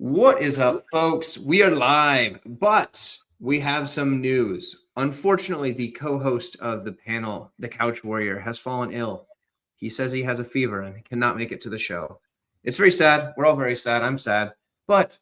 What is up, folks? We are live, but we have some news. Unfortunately, the co-host of the panel, the Couch Warrior, has fallen ill. He says he has a fever and cannot make it to the show. It's very sad. We're all very sad. I'm sad. But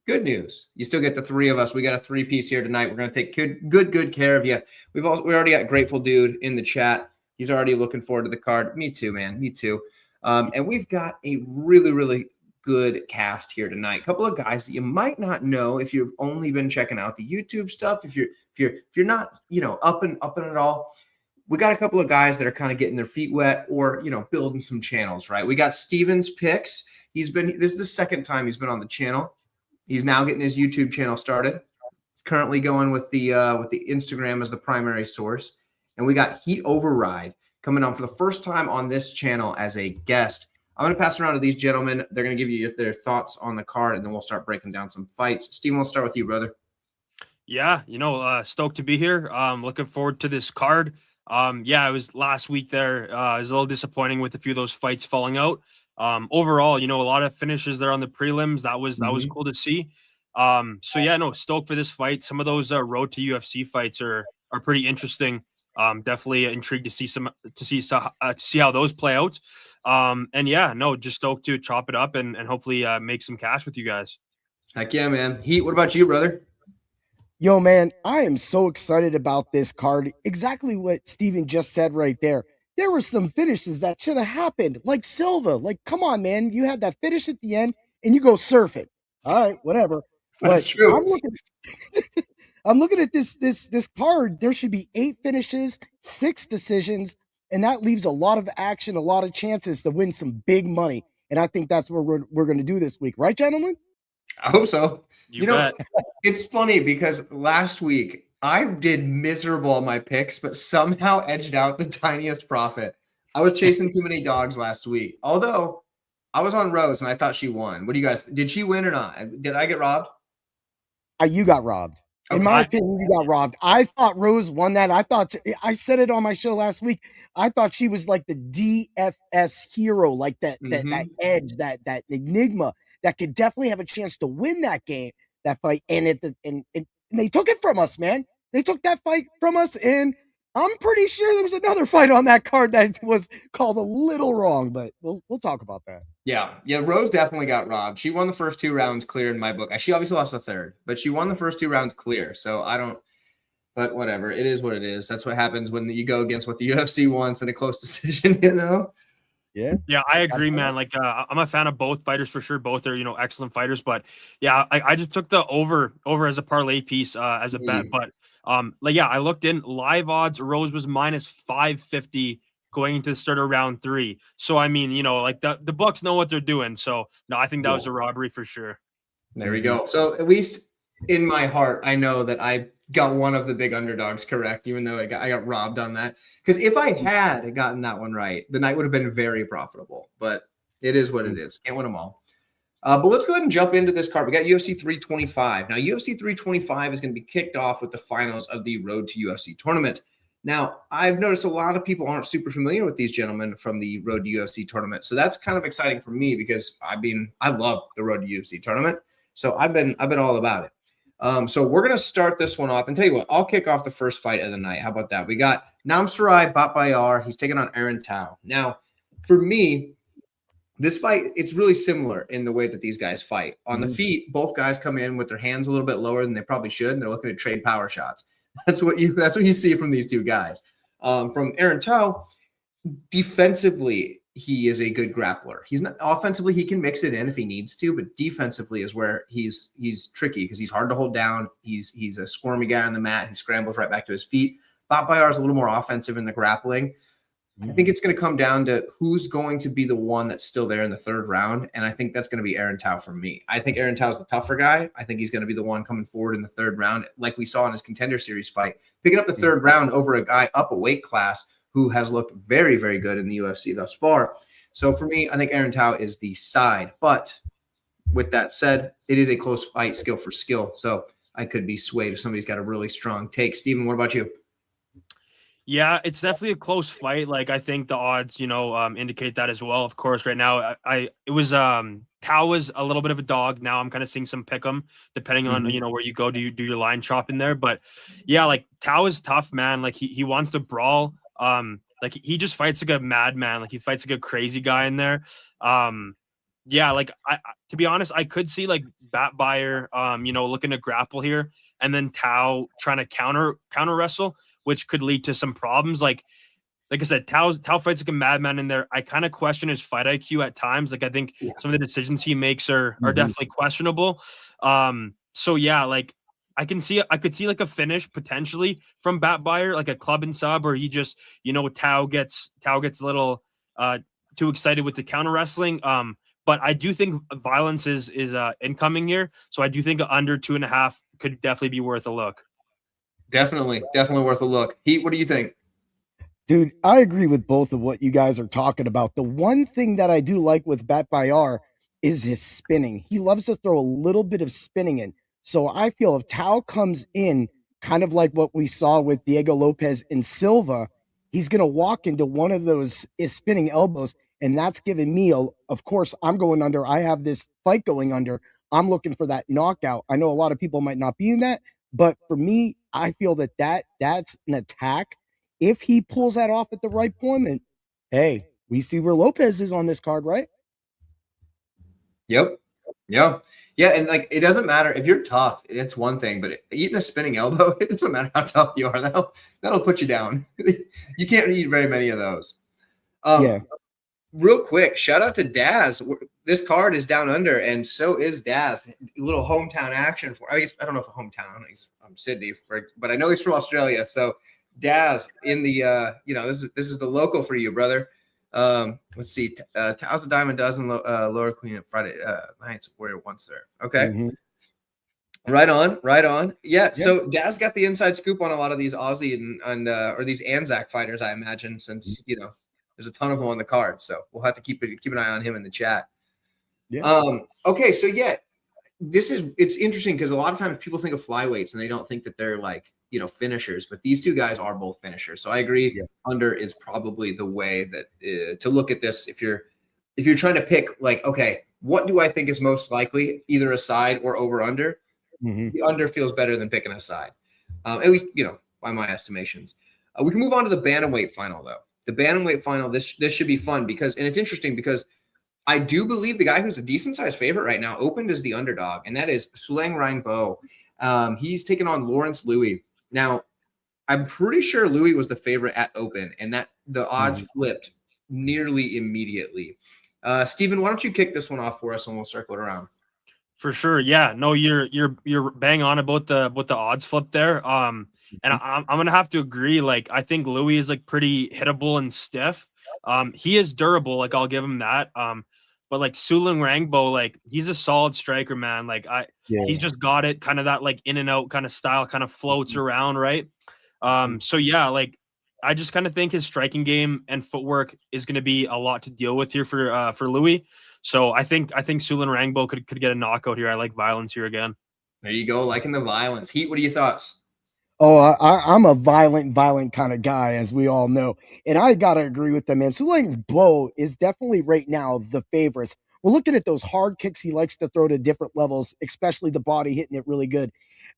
good news. You still get the three of us. We got a three-piece here tonight. We're going to take good care of you. We already got Grateful Dude in the chat. He's already looking forward to the card. Me too, man. Me too. And we've got a really good cast here tonight. A couple of guys that you might not know if you've only been checking out the YouTube stuff. If you're not, up and it all. We got a couple of guys that are kind of getting their feet wet or, building some channels, right? We got Steven's Picks. This is the second time he's been on the channel. He's now getting his YouTube channel started. He's currently going with the Instagram as the primary source. And we got Heat Override coming on for the first time on this channel as a guest. I'm going to pass it around to these gentlemen. They're going to give you their thoughts on the card, and then we'll start breaking down some fights. Steven, we'll start with you, brother. Yeah, stoked to be here. Looking forward to this card. It was last week there. It was a little disappointing with a few of those fights falling out. Overall, a lot of finishes there on the prelims. That was cool to see. Stoked for this fight. Some of those road to UFC fights are pretty interesting. Definitely intrigued to see how those play out. Just stoked to chop it up and hopefully make some cash with you guys. Heck yeah, man. Heat, what about you, brother? Yo, man, I am so excited about this card. Exactly what Steven just said right there. There were some finishes that should have happened, like Silva. Like, come on, man. You had that finish at the end, and you go surf it. All right, whatever. That's true. I'm looking at this card. There should be 8 finishes, 6 decisions, and that leaves a lot of action, a lot of chances to win some big money. And I think that's what we're going to do this week, right, gentlemen? I hope so. You bet. It's funny because last week I did miserable on my picks, but somehow edged out the tiniest profit. I was chasing too many dogs last week. Although I was on Rose and I thought she won. What do you guys? Did she win or not? Did I get robbed? You got robbed. In my opinion, you got robbed. I thought Rose won that. I said it on my show last week. I thought she was like the DFS hero, like that edge, that enigma that could definitely have a chance to win that fight. And they took it from us, man. They took that fight from us, and I'm pretty sure there was another fight on that card that was called a little wrong, but we'll talk about that. Yeah, Rose definitely got robbed. She won the first 2 rounds clear in my book. She obviously lost the third, but she won the first 2 rounds clear. So but whatever. It is what it is. That's what happens when you go against what the UFC wants in a close decision, Yeah, I agree, man. Like, I'm a fan of both fighters for sure. Both are, excellent fighters. But yeah, I just took the over as a parlay piece as a bet. But I looked in live odds. Rose was minus 550 going into the start of round 3. So I mean, the books know what they're doing. So no, I think that was a robbery for sure. There we go. So at least in my heart, I know that I got one of the big underdogs correct, even though I got robbed on that. Because if I had gotten that one right, the night would have been very profitable. But it is what it is. Can't win them all. But let's go ahead and jump into this card. We got UFC 325. Now, UFC 325 is going to be kicked off with the finals of the Road to UFC tournament. Now, I've noticed a lot of people aren't super familiar with these gentlemen from the Road to UFC tournament. So that's kind of exciting for me because I love the Road to UFC tournament. So I've been all about it. So we're going to start this one off and tell you what, I'll kick off the first fight of the night. How about that? We got Namsarai Batbayar. He's taking on Aaron Tao. Now, for me, this fight, it's really similar in the way that these guys fight. On the feet, both guys come in with their hands a little bit lower than they probably should, and they're looking to trade power shots. That's what you see from these two guys. From Aaron Tao, defensively, he is a good grappler. He's not offensively, he can mix it in if he needs to, but defensively is where he's tricky because he's hard to hold down. He's a squirmy guy on the mat. He scrambles right back to his feet. Batbayar is a little more offensive in the grappling. I think it's going to come down to who's going to be the one that's still there in the third round, and I think that's going to be Aaron Tao for me. I think Aaron Tao's the tougher guy. I think he's going to be the one coming forward in the third round, like we saw in his Contender Series fight, picking up the third round over a guy up a weight class who has looked very, very good in the UFC thus far. So for me, I think Aaron Tao is the side. But with that said, it is a close fight, skill for skill. So I could be swayed if somebody's got a really strong take. Steven, what about you? Yeah, it's definitely a close fight. Like I think the odds, indicate that as well. Of course, right now it was Tao was a little bit of a dog. Now I'm kind of seeing some pick 'em depending on where you go. Do you do your line chop in there? But yeah, like Tao is tough, man. Like he wants to brawl. Like he just fights like a madman. Like he fights like a crazy guy in there. Yeah, like to be honest, I could see like Bat Buyer, looking to grapple here, and then Tao trying to counter wrestle, which could lead to some problems. Like I said, Tao fights like a madman in there. I kind of question his fight IQ at times. Like I think some of the decisions he makes are definitely questionable. So yeah, like I could see like a finish potentially from Bat Buyer, like a club and sub, or he just Tao gets a little too excited with the counter wrestling. But I do think violence is incoming here. So I do think under 2.5 could definitely be worth a look. Definitely worth a look. Heat, what do you think? Dude, I agree with both of what you guys are talking about. The one thing that I do like with Bat Bayar is his spinning. He loves to throw a little bit of spinning in. So I feel if Tao comes in, kind of like what we saw with Diego Lopez and Silva, he's going to walk into one of those spinning elbows. And that's giving me, of course, I'm going under. I have this fight going under. I'm looking for that knockout. I know a lot of people might not be in that, but for me, I feel that's an attack. If he pulls that off at the right point, hey, we see where Lopez is on this card, right? Yep. Yeah. Yeah. And like, it doesn't matter if you're tough, it's one thing, but eating a spinning elbow, it doesn't matter how tough you are. That'll put you down. You can't eat very many of those. Yeah. Real quick, shout out to Daz. This card is down under, and so is Daz. A little hometown action for. I guess I don't know if a hometown. I don't know, he's from Sydney, but I know he's from Australia. So Daz in the this is the local for you, brother. Let's see. Tao's a diamond dozen, lower queen at Friday nights warrior once there. Okay. Mm-hmm. Right on. Yeah. So Daz got the inside scoop on a lot of these Aussie and or these Anzac fighters, I imagine, since there's a ton of them on the card, so we'll have to keep an eye on him in the chat. Yeah. Okay, so it's interesting because a lot of times people think of flyweights and they don't think that they're like finishers, but these two guys are both finishers. So I agree. Yeah. Under is probably the way that to look at this if you're trying to pick like, okay, what do I think is most likely, either a side or over under? Mm-hmm. The under feels better than picking a side, at least by my estimations. We can move on to the bantamweight final though. The bantamweight final, this should be fun because it's interesting because I do believe the guy who's a decent sized favorite right now opened as the underdog, and that is Sulang Rangbo. He's taken on Lawrence Louis. Now, I'm pretty sure Louis was the favorite at open, and that the odds flipped nearly immediately. Steven, why don't you kick this one off for us, and we'll circle it around. For sure, yeah. No, you're bang on about the odds flip there. And I'm gonna have to agree. Like, I think Louis is like pretty hittable and stiff. He is durable. Like, I'll give him that. But like Sulang Rangbo, like he's a solid striker, man. Like he's just got it, kind of that like in and out kind of style, kind of floats around, right? So yeah, like I just kind of think his striking game and footwork is going to be a lot to deal with here for Louis. So I think Sulang Rangbo could get a knockout here. I like violence here again. There you go, liking the violence. Heat, what are your thoughts? Oh, I'm a violent kind of guy, as we all know. And I got to agree with them, man. Sulang Bo is definitely right now the favorites. We're looking at those hard kicks he likes to throw to different levels, especially the body hitting it really good.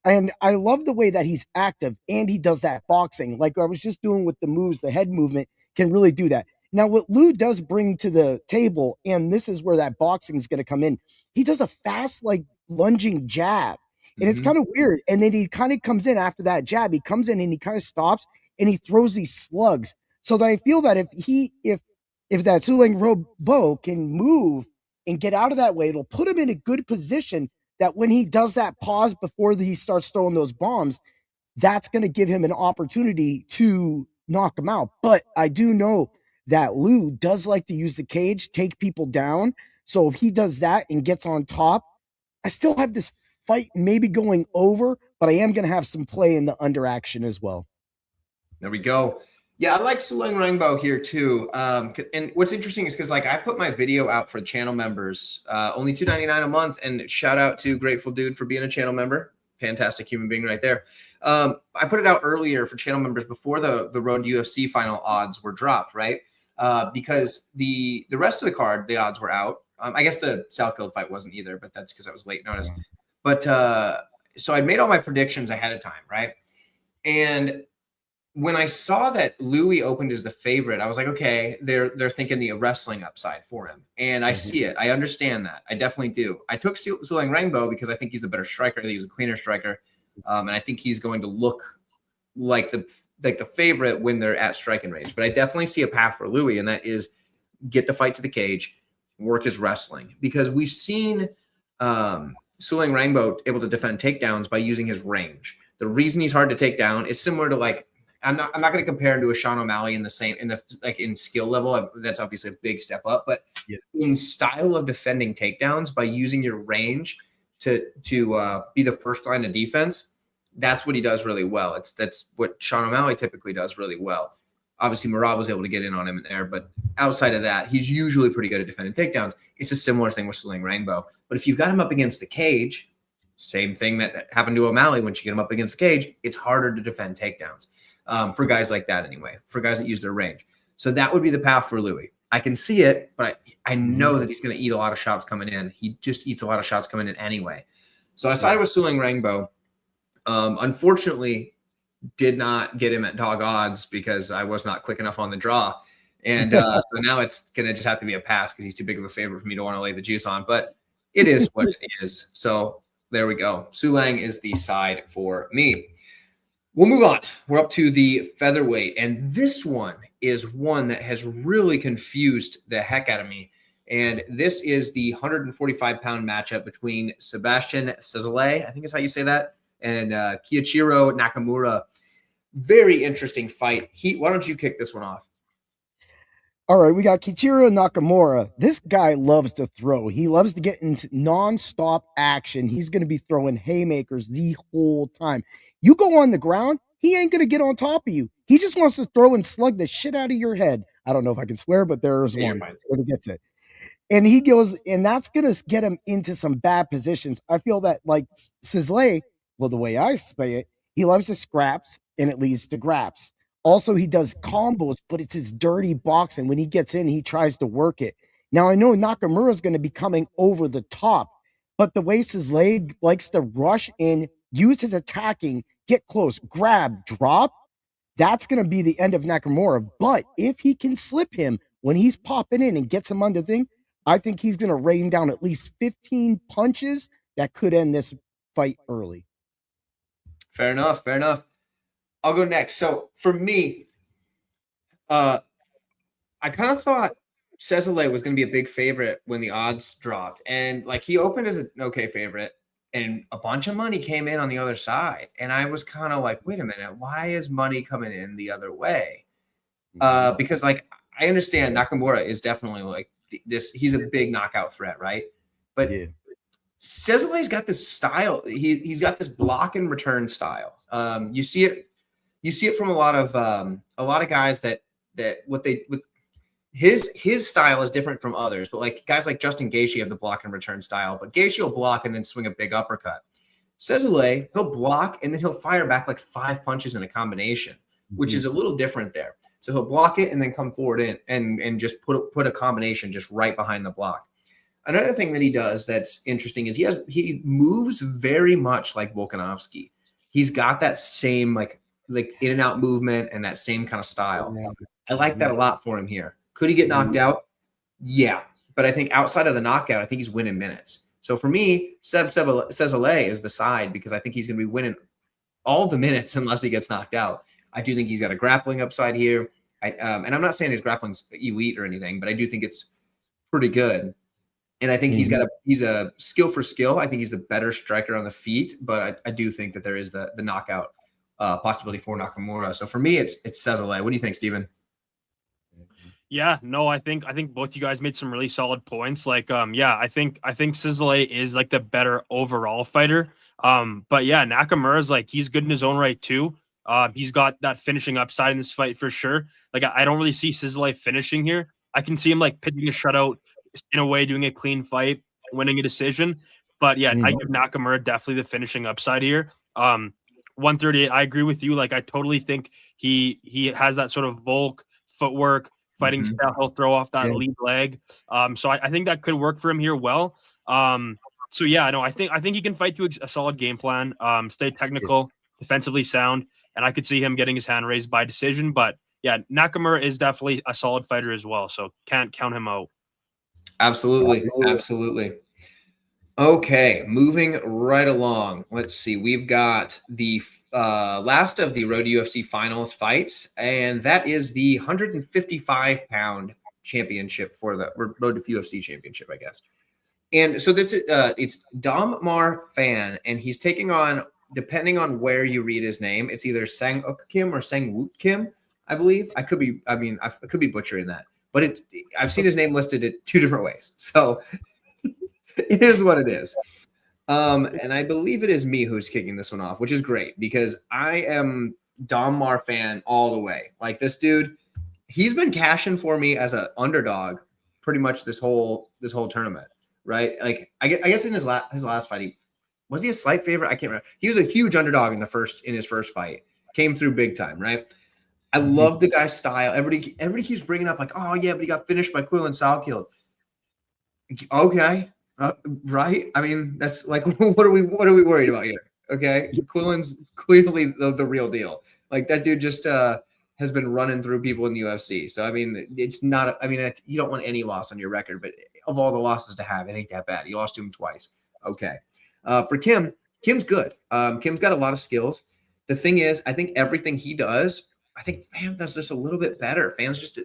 And I love the way that he's active and he does that boxing. Like I was just doing with the moves, the head movement can really do that. Now, what Lou does bring to the table, and this is where that boxing is going to come in, he does a fast, like lunging jab. And it's kind of weird. And then he kind of comes in after that jab. He comes in and he kind of stops and he throws these slugs. So that I feel that if that Sulang Bo can move and get out of that way, it'll put him in a good position that when he does that pause before he starts throwing those bombs, that's going to give him an opportunity to knock him out. But I do know that Lou does like to use the cage, take people down. So if he does that and gets on top, I still have this fight maybe going over, but I am going to have some play in the under action as well. There we go. Yeah, I like Sulang Rangbo here too. And what's interesting is because like I put my video out for channel members, only $2.99 a month, and shout out to Grateful Dude for being a channel member. fantastic human being right there. I put it out earlier for channel members before the Road UFC final odds were dropped, right? Because the rest of the card, the odds were out. I guess the Salkild fight wasn't either, but that's because I was late notice. But so I made all my predictions ahead of time, right? And when I saw that Louis opened as the favorite, I was like, okay, they're thinking the wrestling upside for him. And I see it. I understand that. I definitely do. I took Sulang Rangbo because I think he's the better striker. He's a cleaner striker. And I think he's going to look like the favorite when they're at striking range. But I definitely see a path for Louis, and that is get the fight to the cage, work his wrestling. Because we've seen Sulang Rangbo able to defend takedowns by using his range. The reason he's hard to take down, it's similar to like, I'm not going to compare him to a Sean O'Malley in skill level. That's obviously a big step up, but in style of defending takedowns by using your range to be the first line of defense, that's what he does really well. That's what Sean O'Malley typically does really well. Obviously, Merab was able to get in on him in there, but outside of that, he's usually pretty good at defending takedowns. It's a similar thing with Sulang Rangbo. But if you've got him up against the cage, same thing that happened to O'Malley. Once you get him up against the cage, it's harder to defend takedowns. For guys like that anyway, for guys that use their range. So that would be the path for Louis. I can see it, but I know that he's going to eat a lot of shots coming in. He just eats a lot of shots coming in anyway. So I sided with Sulang Rangbo. Unfortunately, did not get him at dog odds because I was not quick enough on the draw. And so now it's going to just have to be a pass because he's too big of a favorite for me to want to lay the juice on. But it is what it is. So there we go. Sulang is the side for me. We'll move on. We're up to the featherweight, and this one is one that has really confused the heck out of me. And this is the 145-pound matchup between Sebastian Cezale, I think is how you say that, and Kiichiro Nakamura. Very interesting fight. Why don't you kick this one off? All right, we got Kiichiro Nakamura. This guy loves to throw. He loves to get into nonstop action. He's going to be throwing haymakers the whole time. You go on the ground, he ain't going to get on top of you. He just wants to throw and slug the shit out of your head. I don't know if I can swear, but there's one where he gets it. And he goes, and that's going to get him into some bad positions. I feel that, like Sizzle, well, the way I say it, he loves to scraps, and it leads to graps. Also, he does combos, but it's his dirty boxing. When he gets in, he tries to work it. Now, I know Nakamura is going to be coming over the top, but the way Sizzle likes to rush in, use his attacking, get close, grab, drop, that's going to be the end of Nakamura. But if he can slip him when he's popping in and gets him under thing, I think he's going to rain down at least 15 punches that could end this fight early. Fair enough. Fair enough. I'll go next. So for me, I kind of thought Cezale was going to be a big favorite when the odds dropped. And like he opened as an okay favorite and a bunch of money came in on the other side. And I was kind of like, wait a minute, why is money coming in the other way? Because like, I understand Nakamura is definitely like this. He's a big knockout threat, right? But Cezale's got this style. He's got this block and return style. You see it from a lot of guys that his style is different from others, but like guys like Justin Gaethje have the block and return style, but Gaethje will block and then swing a big uppercut. Cezale, he'll block and then he'll fire back like 5 punches in a combination, which is a little different there. So he'll block it and then come forward in and just put a combination just right behind the block. Another thing that he does that's interesting is he moves very much like Volkanovski. He's got that same like in and out movement and that same kind of style. I like that a lot for him here. Could he get knocked out? Yeah. But I think outside of the knockout, I think he's winning minutes. So for me, Cezale is the side because I think he's going to be winning all the minutes unless he gets knocked out. I do think he's got a grappling upside here. And I'm not saying his grappling's elite or anything, but I do think it's pretty good. And I think he's a skill for skill. I think he's a better striker on the feet, but I do think that there is the knockout possibility for Nakamura. So for me, it's Cezale. What do you think, Steven? Yeah, no, I think both you guys made some really solid points. Like, I think Cezale is like the better overall fighter. But yeah, Nakamura's like he's good in his own right too. He's got that finishing upside in this fight for sure. Like, I don't really see Cezale finishing here. I can see him like pitching a shutout in a way, doing a clean fight, winning a decision. But yeah, I give Nakamura definitely the finishing upside here. 138, I agree with you. Like, I totally think he has that sort of Volk footwork, fighting style. He'll throw off that lead leg. So I think that could work for him here well. So yeah, no, I think he can fight to a solid game plan, stay technical, defensively sound, and I could see him getting his hand raised by decision. But yeah, Nakamura is definitely a solid fighter as well, so can't count him out. Absolutely. Okay, moving right along. Let's see. We've got the last of the Road to UFC finals fights, and that is the 155-pound championship for the Road to UFC championship, I guess. And so this is it's Dom Mar Fan, and he's taking on, depending on where you read his name, it's either Sang Uk Kim or Sang Woot Kim, I believe. I could be butchering that, but I've seen his name listed at 2 different ways. So it is what it is. And I believe it is me who's kicking this one off, which is great because I am Dom Mar Fan all the way. Like, this dude, he's been cashing for me as an underdog pretty much this whole tournament, right? Like, I guess in his last fight, was he a slight favorite? I can't remember. He was a huge underdog in his first fight. Came through big time, right? I love the guy's style. Everybody keeps bringing up like, oh yeah, but he got finished by Quillen Salkild. Okay. Right? I mean, that's like, what are we worried about here? Okay, Quillen's clearly the real deal. Like, that dude just has been running through people in the UFC. So I mean, it's not. I mean, you don't want any loss on your record, but of all the losses to have, it ain't that bad. You lost to him twice. Okay, for Kim's good. Kim's got a lot of skills. The thing is, I think everything he does, I think Fan does this a little bit better. Fan's just a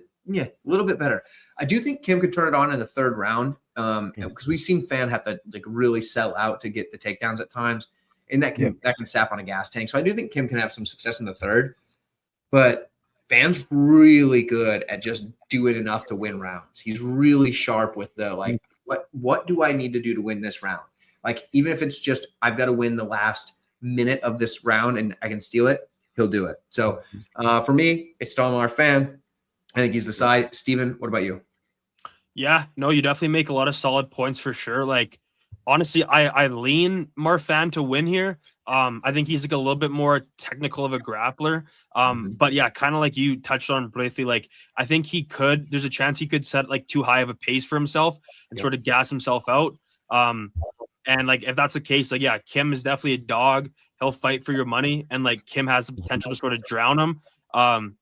little bit better. I do think Kim could turn it on in the 3rd round. Because we've seen Fan have to like really sell out to get the takedowns at times, and that can sap on a gas tank. So I do think Kim can have some success in the 3rd, but Fan's really good at just doing enough to win rounds. He's really sharp with the like, what do I need to do to win this round? Like, even if it's just I've got to win the last minute of this round and I can steal it, he'll do it. So for me, it's Stalmar Fan. I think he's the side. Steven, what about you? Yeah, no, you definitely make a lot of solid points for sure. Like, honestly, I lean Marfan to win here. I think he's like a little bit more technical of a grappler. But yeah, kind of like you touched on briefly, like, I think there's a chance he could set like too high of a pace for himself and sort of gas himself out. And like, if that's the case, like, yeah, Kim is definitely a dog. He'll fight for your money, and like, Kim has the potential to sort of drown him.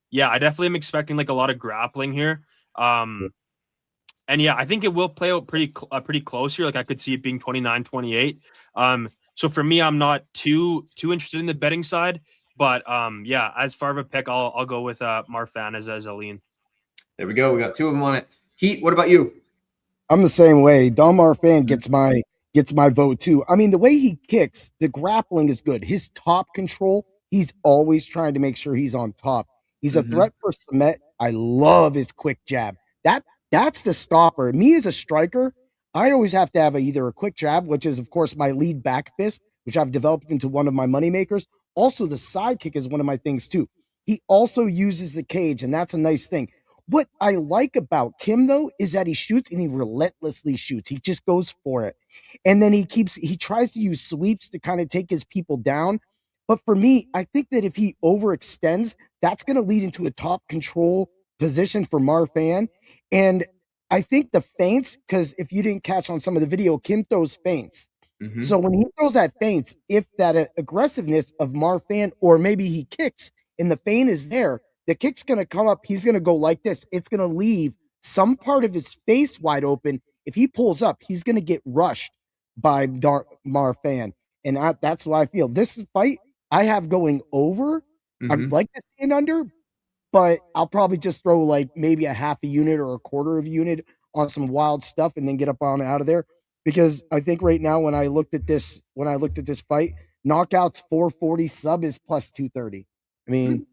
Yeah, I definitely am expecting like a lot of grappling here. And yeah, I think it will play out pretty close here. Like, I could see it being 29-28. So for me, I'm not too interested in the betting side, but yeah, as far of a pick, I'll go with Marfan as a lean. There we go. We got 2 of them on it. Heat, what about you? I'm the same way. Dom Marfan gets my vote too. I mean, the way he kicks, the grappling is good. His top control, he's always trying to make sure he's on top. He's a threat for Samet. I love his quick jab. That's the stopper. Me as a striker, I always have to have either a quick jab, which is, of course, my lead back fist, which I've developed into one of my money makers. Also, the side kick is one of my things, too. He also uses the cage, and that's a nice thing. What I like about Kim, though, is that he shoots, and he relentlessly shoots. He just goes for it. And then he tries to use sweeps to kind of take his people down. But for me, I think that if he overextends, that's going to lead into a top control position for Marfan. And I think the feints, because if you didn't catch on some of the video, Kim throws feints. So when he throws that feints, if that aggressiveness of Marfan, or maybe he kicks and the feint is there, the kick's going to come up. He's going to go like this. It's going to leave some part of his face wide open. If he pulls up, he's going to get rushed by Marfan. And that's what I feel. This fight I have going over. I'd like to see an under, but I'll probably just throw like maybe a half a unit or a quarter of a unit on some wild stuff and then get up on out of there. Because I think right now when I looked at this fight, knockouts 440, sub is plus 230. I mean,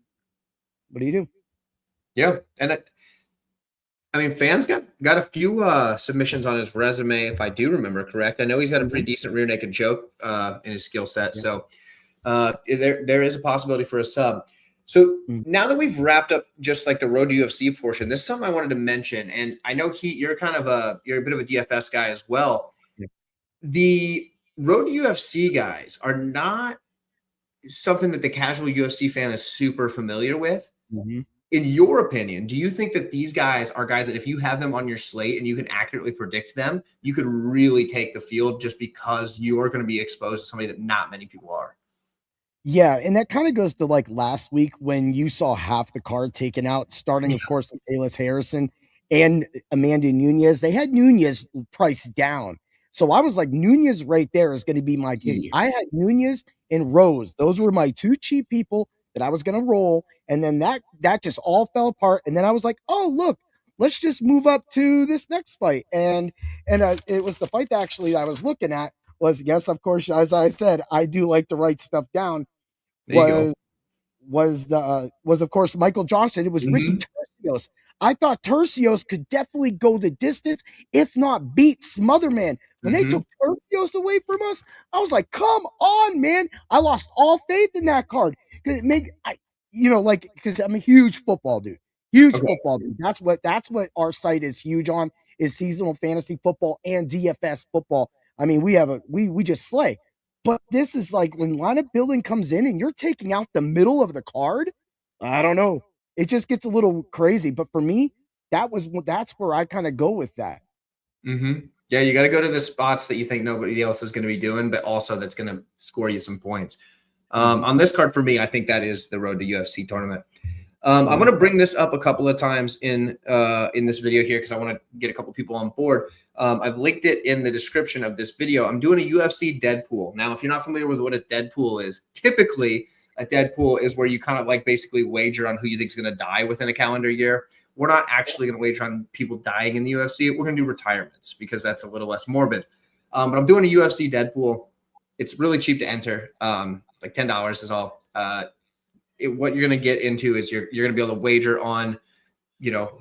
what do you do? Yeah. And I mean, Fan's got a few submissions on his resume, if I do remember correct. I know he's got a pretty decent rear naked choke in his skill set. Yeah. So there is a possibility for a sub. So now that we've wrapped up just like the road to UFC portion, this is something I wanted to mention. And I know you're a bit of a DFS guy as well. Yeah. The road to UFC guys are not something that the casual UFC fan is super familiar with. Mm-hmm. In your opinion, do you think that these guys are guys that if you have them on your slate and you can accurately predict them, you could really take the field just because you are going to be exposed to somebody that not many people are? Yeah, and that kind of goes to like last week when you saw half the card taken out, starting, of course, with Bayless Harrison and Amanda Nunez. They had Nunez priced down. So I was like, Nunez right there is going to be my king. Easy. I had Nunez and Rose. Those were my two cheap people that I was going to roll. And then that just all fell apart. And then I was like, oh, look, let's just move up to this next fight. And it was the fight that actually I was looking at was, yes, of course, as I said, I do like to write stuff down. There you go. Was of course Michael Johnson. It was Ricky Tercios. I thought Tercios could definitely go the distance, if not beat Smotherman. When they took Tercios away from us, I was like, "Come on, man!" I lost all faith in that card because because I'm a huge football dude, football dude. That's what our site is huge on is seasonal fantasy football and DFS football. I mean, we just slay. But this is like when lineup building comes in and you're taking out the middle of the card. I don't know. It just gets a little crazy. But for me, that's where I kind of go with that. Yeah, you got to go to the spots that you think nobody else is going to be doing, but also that's going to score you some points. On this card for me, I think that is the road to UFC tournament. I'm going to bring this up a couple of times in this video here because I want to get a couple people on board. I've linked it in the description of this video. I'm doing a UFC dead pool. Now, if you're not familiar with what a dead pool is, typically a dead pool is where you kind of like basically wager on who you think is going to die within a calendar year. We're not actually going to wager on people dying in the UFC. We're going to do retirements because that's a little less morbid. But I'm doing a UFC dead pool. It's really cheap to enter. Like $10 is all. What you're going to get into is you're going to be able to wager on,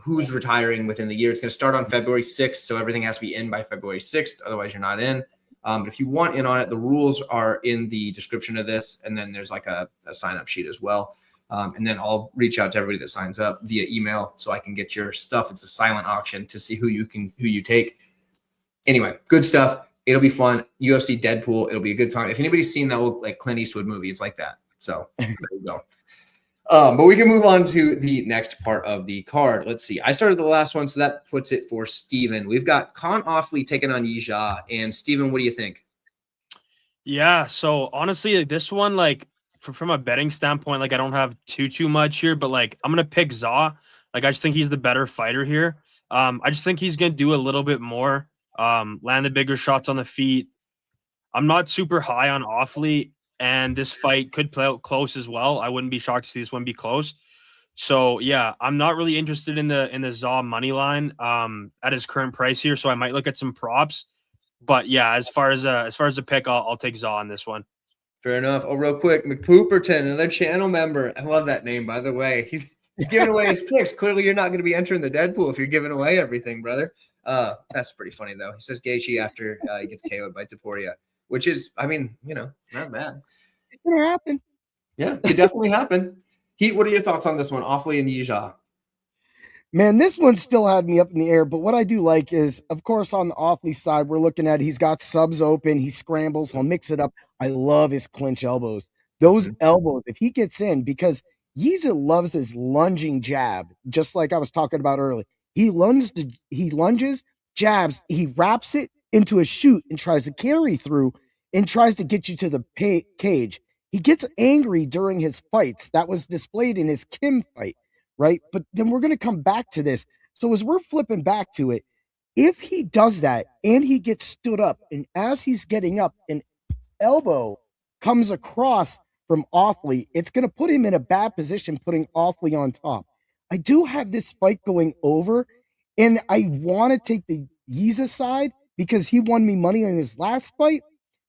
who's retiring within the year. It's going to start on February 6th. So everything has to be in by February 6th. Otherwise you're not in. But if you want in on it, the rules are in the description of this. And then there's like a sign up sheet as well. And then I'll reach out to everybody that signs up via email so I can get your stuff. It's a silent auction to see who you take. Anyway, good stuff. It'll be fun. UFC Deadpool. It'll be a good time. If anybody's seen that old like Clint Eastwood movie, it's like that. So there you go. But we can move on to the next part of the card. Let's see. I started the last one, so that puts it for Steven. We've got Con Offley taking on Yijia. And Steven, what do you think? Yeah, so honestly, like this one, like from a betting standpoint, like I don't have too much here, but like I'm gonna pick Za. Like I just think he's the better fighter here. I just think he's gonna do a little bit more, land the bigger shots on the feet. I'm not super high on Offley, and this fight could play out close as well. I wouldn't be shocked to see this one be close. So yeah, I'm not really interested in the Za money line at his current price here. So I might look at some props. But yeah, as far as a pick, I'll take Za on this one. Fair enough. Oh, real quick, McPooperton, another channel member. I love that name, by the way. He's giving away his picks. Clearly, you're not going to be entering the Deadpool if you're giving away everything, brother. That's pretty funny though. He says Gaethje after he gets KO'd by Topuria, which is, I mean, not bad. It's gonna happen. Yeah, it could definitely happen. Heat, what are your thoughts on this one? Offley and Yijia. Man, this one still had me up in the air, but what I do like is, of course, on the Offley side, we're looking at he's got subs open, he scrambles, he'll mix it up. I love his clinch elbows. Those elbows, if he gets in, because Yijia loves his lunging jab, just like I was talking about earlier. He lunges, jabs, he wraps it into a shoot and tries to carry through and tries to get you to the cage. He gets angry during his fights. That was displayed in his Kim fight. Right. But then we're going to come back to this. So as we're flipping back to it, if he does that and he gets stood up, and as he's getting up, an elbow comes across from Offley, it's going to put him in a bad position, putting Offley on top. I do have this fight going over, and I want to take the Yijia side because he won me money in his last fight,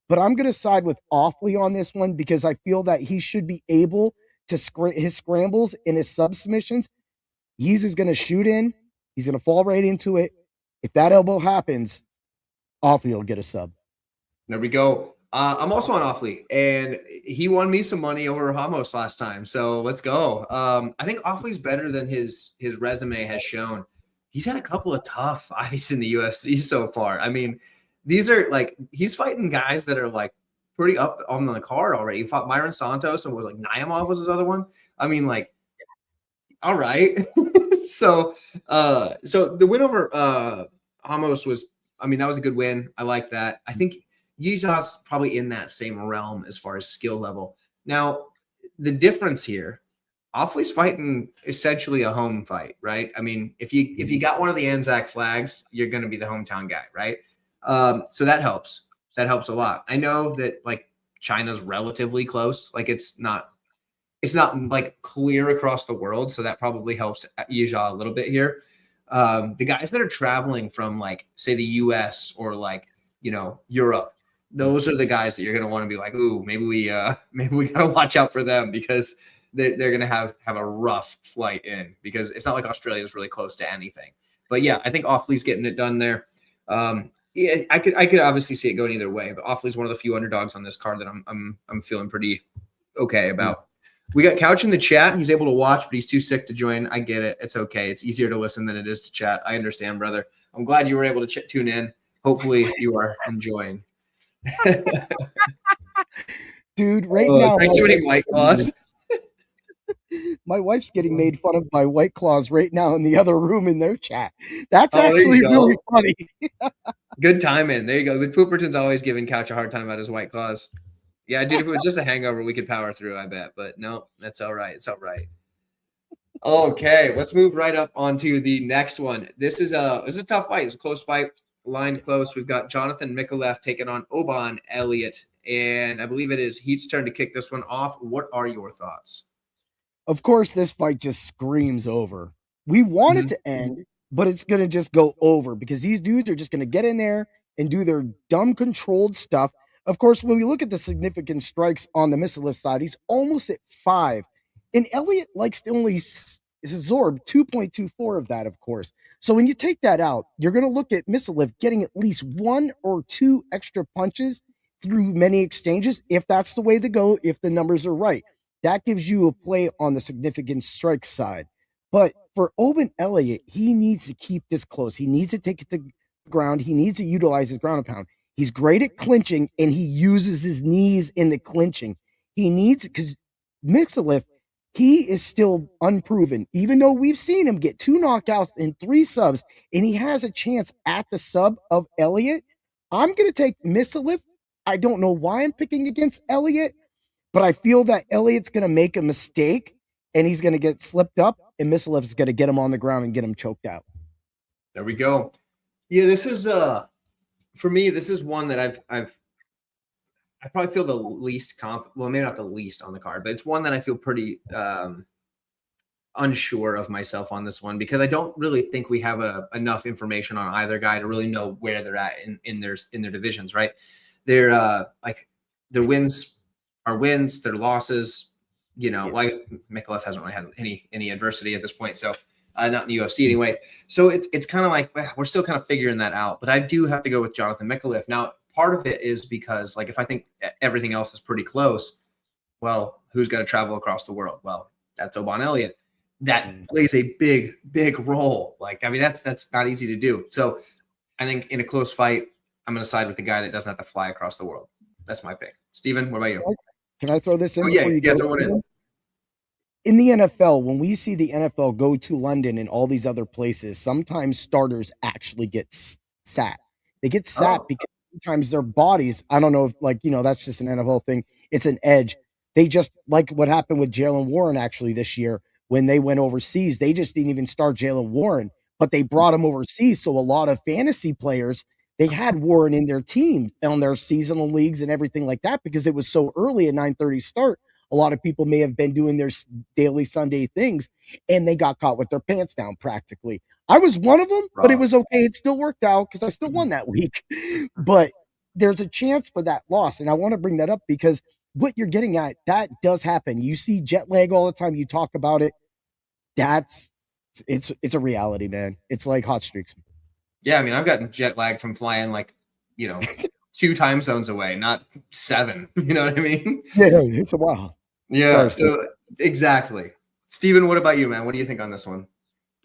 but I'm going to side with Offley on this one because I feel that he should be able to his scrambles and his submissions. Yijia's going to shoot in. He's going to fall right into it. If that elbow happens, Offley will get a sub. There we go. I'm also on Offley, and he won me some money over Ramos last time. So let's go. I think Offley's better than his resume has shown. He's had a couple of tough fights in the UFC so far. I mean, these are like, he's fighting guys that are like pretty up on the card already. He fought Myron Santos and was like Naimov was his other one. I mean, like, all right. So the win over Amos was, I mean, that was a good win. I like that. I think Yija's probably in that same realm as far as skill level. Now, the difference here, Offley's fighting essentially a home fight, right? I mean, if you got one of the Anzac flags, you're going to be the hometown guy, right? So that helps. That helps a lot. I know that like China's relatively close. Like it's not like clear across the world. So that probably helps Yija a little bit here. The guys that are traveling from like, say the US or like, Europe, those are the guys that you're going to want to be like, ooh, maybe we got to watch out for them because they're going to have a rough flight in because it's not like Australia is really close to anything. But yeah, I think Offley's getting it done there. Yeah, I could obviously see it going either way, but Offley's one of the few underdogs on this card that I'm feeling pretty okay about. We got Couch in the chat. He's able to watch, but he's too sick to join. I get it. It's okay. It's easier to listen than it is to chat. I understand, brother. I'm glad you were able to tune in. Hopefully you are enjoying. Dude, now. Thanks for many White Claws. My wife's getting made fun of by White Claws right now in the other room in their chat. That's actually really funny. Good timing. There you go. But Pooperton's always giving Couch a hard time about his White Claws. Yeah, dude, if it was just a hangover, we could power through, I bet. But no, that's all right. It's all right. Okay, let's move right up onto the next one. This is a tough fight. It's a close fight, lined close. We've got Jonathan Mikulev taking on Oban Elliott, and I believe it is Heat's turn to kick this one off. What are your thoughts? Of course, this fight just screams over. We want it to end, but it's going to just go over because these dudes are just going to get in there and do their dumb controlled stuff. Of course, when we look at the significant strikes on the Mikulev side, he's almost at 5. And Elliott likes to only absorb 2.24 of that, of course. So when you take that out, you're going to look at Mikulev getting at least 1 or 2 extra punches through many exchanges, if that's the way to go, if the numbers are right. That gives you a play on the significant strike side. But for Oban Elliott, he needs to keep this close. He needs to take it to the ground. He needs to utilize his ground and pound. He's great at clinching, and he uses his knees in the clinching. He needs, because Mikulev, he is still unproven. Even though we've seen him get 2 knockouts and 3 subs, and he has a chance at the sub of Elliott, I'm going to take Mikulev. I don't know why I'm picking against Elliott, but I feel that Elliott's going to make a mistake, and he's going to get slipped up, and Mikulev is going to get him on the ground and get him choked out. There we go. Yeah, this is for me. This is one that I probably feel the least well, maybe not the least on the card, but it's one that I feel pretty unsure of myself on this one because I don't really think we have enough information on either guy to really know where they're at in their divisions. Right? They're like their wins are wins, their losses. Like Mikulev hasn't really had any adversity at this point, so not in the UFC anyway. So it's kind of like we're still kind of figuring that out. But I do have to go with Jonathan Mikulev. Now, part of it is because like if I think everything else is pretty close, well, who's going to travel across the world? Well, that's Oban Elliott. That plays a big role. Like, I mean, that's not easy to do. So I think in a close fight, I'm going to side with the guy that doesn't have to fly across the world. That's my pick. Steven, what about you? Can I throw this in? Yeah, throw it in. In the NFL, when we see the NFL go to London and all these other places, sometimes starters actually get sat. They get sat because sometimes their bodies, I don't know if that's just an NFL thing. It's an edge. They just, like what happened with Jalen Warren actually this year when they went overseas, they just didn't even start Jalen Warren, but they brought him overseas. So a lot of fantasy players, they had Warren in their team on their seasonal leagues and everything like that because it was so early at 9:30 start. A lot of people may have been doing their daily Sunday things, and they got caught with their pants down practically. I was one of them, but it was okay. It still worked out because I still won that week. But there's a chance for that loss, and I want to bring that up because what you're getting at, that does happen. You see jet lag all the time. You talk about it. It's a reality, man. It's like hot streaks. Yeah, I mean, I've gotten jet lag from flying 2 time zones away, not 7. You know what I mean? Yeah, it's a while. Yeah, so exactly. Steven, what about you, man? What do you think on this one?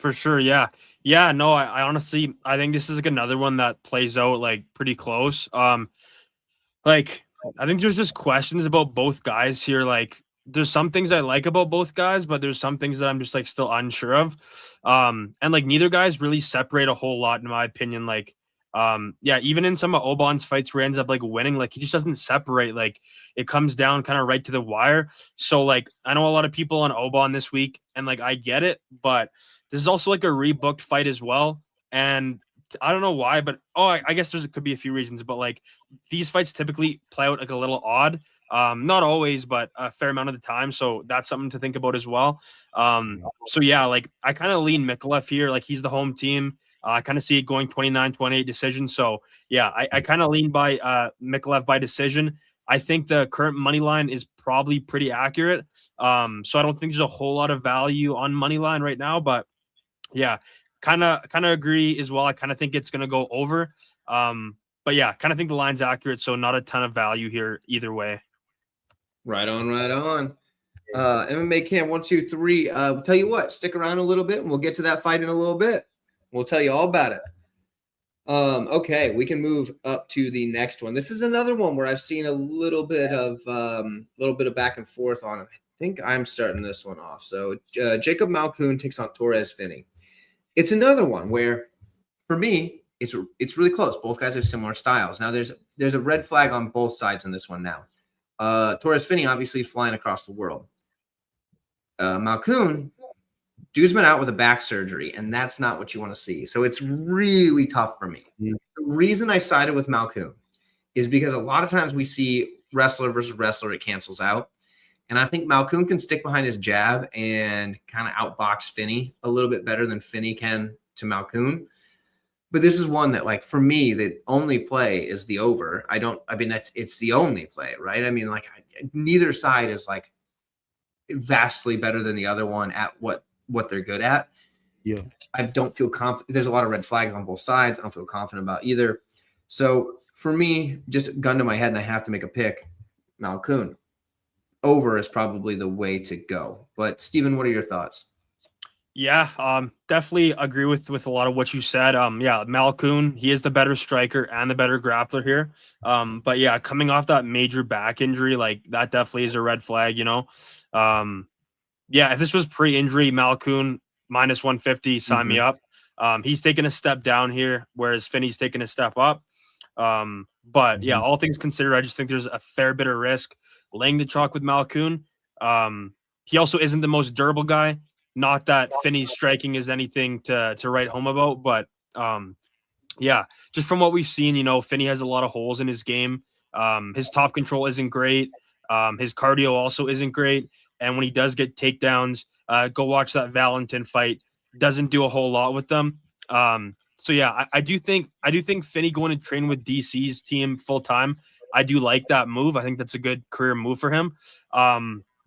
For sure, yeah. Yeah, no, I honestly I think this is like another one that plays out like pretty close. Like I think there's just questions about both guys here. Like there's some things I like about both guys, but there's some things that I'm just like still unsure of. And like neither guys really separate a whole lot in my opinion. Like yeah, even in some of Oban's fights where he ends up like winning, like he just doesn't separate. Like it comes down kind of right to the wire. So like I know a lot of people on Oban this week, and like I get it, but this is also like a rebooked fight as well. And I don't know why, but I guess could be a few reasons, but like these fights typically play out like a little odd. Not always, but a fair amount of the time. So that's something to think about as well. So yeah, like I kind of lean Mikalev here. Like he's the home team. I kind of see it going 29-28 decision. So yeah, I kind of lean by Mikalev by decision. I think the current money line is probably pretty accurate. So I don't think there's a whole lot of value on money line right now, but yeah, kind of agree as well. I kind of think it's going to go over. But yeah, kind of think the line's accurate, so not a ton of value here either way. Right on, right on. MMA Camp 123. Tell you what, stick around a little bit, and we'll get to that fight in a little bit. We'll tell you all about it. Okay, we can move up to the next one. This is another one where I've seen a little bit of back and forth on it. I think I'm starting this one off. So Jacob Malkoun takes on Torres Finney. It's another one where, for me, it's really close. Both guys have similar styles. Now there's a red flag on both sides in this one now. Torres Finney obviously flying across the world. Malkoun, dude's been out with a back surgery, and that's not what you want to see. So it's really tough for me. The reason I sided with Malkoun is because a lot of times we see wrestler versus wrestler, it cancels out. And I think Malkoun can stick behind his jab and kind of outbox Finney a little bit better than Finney can to Malkoun. But this is one that, like, for me, the only play is the over. It's the only play, right? I mean, like, neither side is like vastly better than the other one at what they're good at. Yeah. I don't feel confident. There's a lot of red flags on both sides. I don't feel confident about either. So for me, just gun to my head and I have to make a pick, Malkoun. Over is probably the way to go. But Steven, what are your thoughts? Yeah, definitely agree with a lot of what you said. Yeah, Malkoun, he is the better striker and the better grappler here. But yeah, coming off that major back injury, like that definitely is a red flag, you know. Yeah, if this was pre-injury, Malkoun minus 150, sign me up. He's taking a step down here, whereas Finney's taking a step up. But yeah, all things considered, I just think there's a fair bit of risk laying the chalk with Malkoun. He also isn't the most durable guy. Not that Finney's striking is anything to write home about, but yeah, just from what we've seen, you know, Finney has a lot of holes in his game. His top control isn't great. His cardio also isn't great. And when he does get takedowns, go watch that Valentin fight. Doesn't do a whole lot with them. So yeah, I do think Finney going to train with DC's team full time. I do like that move. I think that's a good career move for him.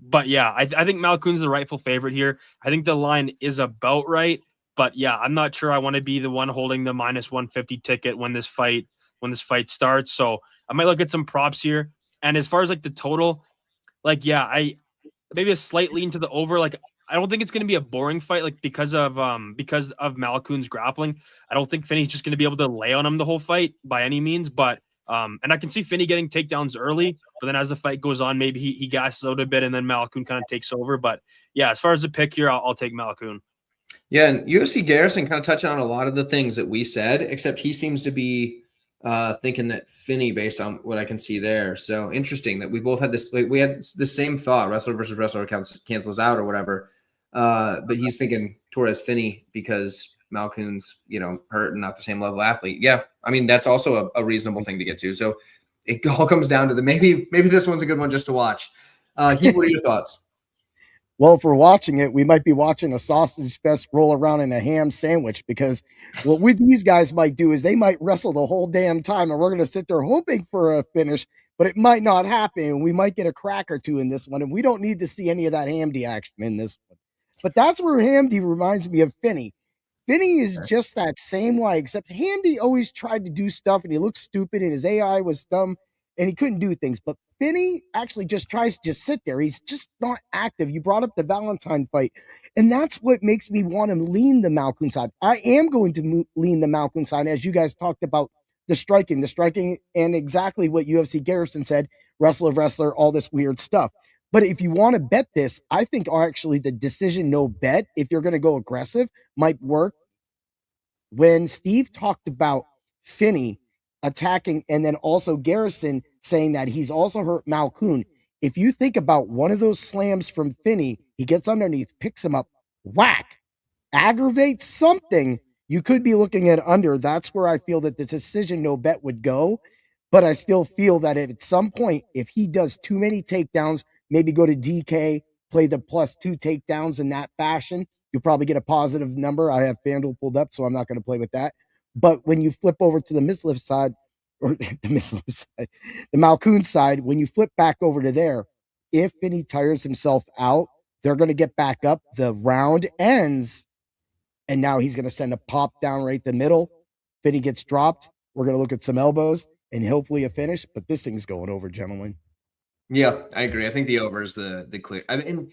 But yeah, I think Malkoun's the rightful favorite here. I think the line is about right. But yeah, I'm not sure I want to be the one holding the minus 150 ticket when this fight starts. So I might look at some props here. And as far as like the total, like yeah, I maybe a slight lean to the over. Like I don't think it's going to be a boring fight, like because of Malkoun's grappling. I don't think Finney's just going to be able to lay on him the whole fight by any means. But and I can see Finney getting takedowns early, but then as the fight goes on, maybe he gasses out a bit, and then Malkoun kind of takes over. But yeah, as far as the pick here, I'll take Malkoun. Yeah, and UFC Garrison kind of touched on a lot of the things that we said, except he seems to be thinking that Finney, based on what I can see there. So interesting that we both had this. Like, we had the same thought: wrestler versus wrestler cancels out or whatever. But he's thinking Torres Finney because Malkoun's, you know, hurt and not the same level athlete. Yeah, I mean that's also a reasonable thing to get to. So it all comes down to maybe this one's a good one just to watch. Heath, what are your thoughts? Well, if we're watching it, we might be watching a sausage fest roll around in a ham sandwich, because what these guys might do is they might wrestle the whole damn time, and we're going to sit there hoping for a finish, but it might not happen. We might get a crack or two in this one, and we don't need to see any of that Hamdy action in this one. But that's where Hamdy reminds me of Finney. Finney is just that same way, except Hamdy always tried to do stuff, and he looked stupid, and his AI was dumb. and he couldn't do things. But Finney actually just tries to just sit there. He's just not active. You brought up the Valentine fight, and that's what makes me want to lean the Malkoun side. I am going to lean the Malkoun side, as you guys talked about the striking, and exactly what UFC Garrison said, wrestler, all this weird stuff. But if you want to bet this, I think actually the decision no bet, if you're going to go aggressive, might work. When Steve talked about Finney attacking and then also Garrison saying that he's also hurt Malkoun, if you think about one of those slams from Finney, he gets underneath, picks him up, whack, aggravates something, you could be looking at under. That's where I feel that the decision no bet would go. But I still feel that at some point, if he does too many takedowns, maybe go to DK, play the +2 takedowns in that fashion, you'll probably get a positive number. I have FanDuel pulled up, so I'm not going to play with that. But when you flip over to the Misliff side, or the Misliff side, the Malkoun side, when you flip back over to there, if Finney tires himself out, they're going to get back up. The round ends, and now he's going to send a pop down right the middle. Finney gets dropped. We're going to look at some elbows and hopefully a finish, but this thing's going over, gentlemen. Yeah, I agree. I think the over is the clear. I mean,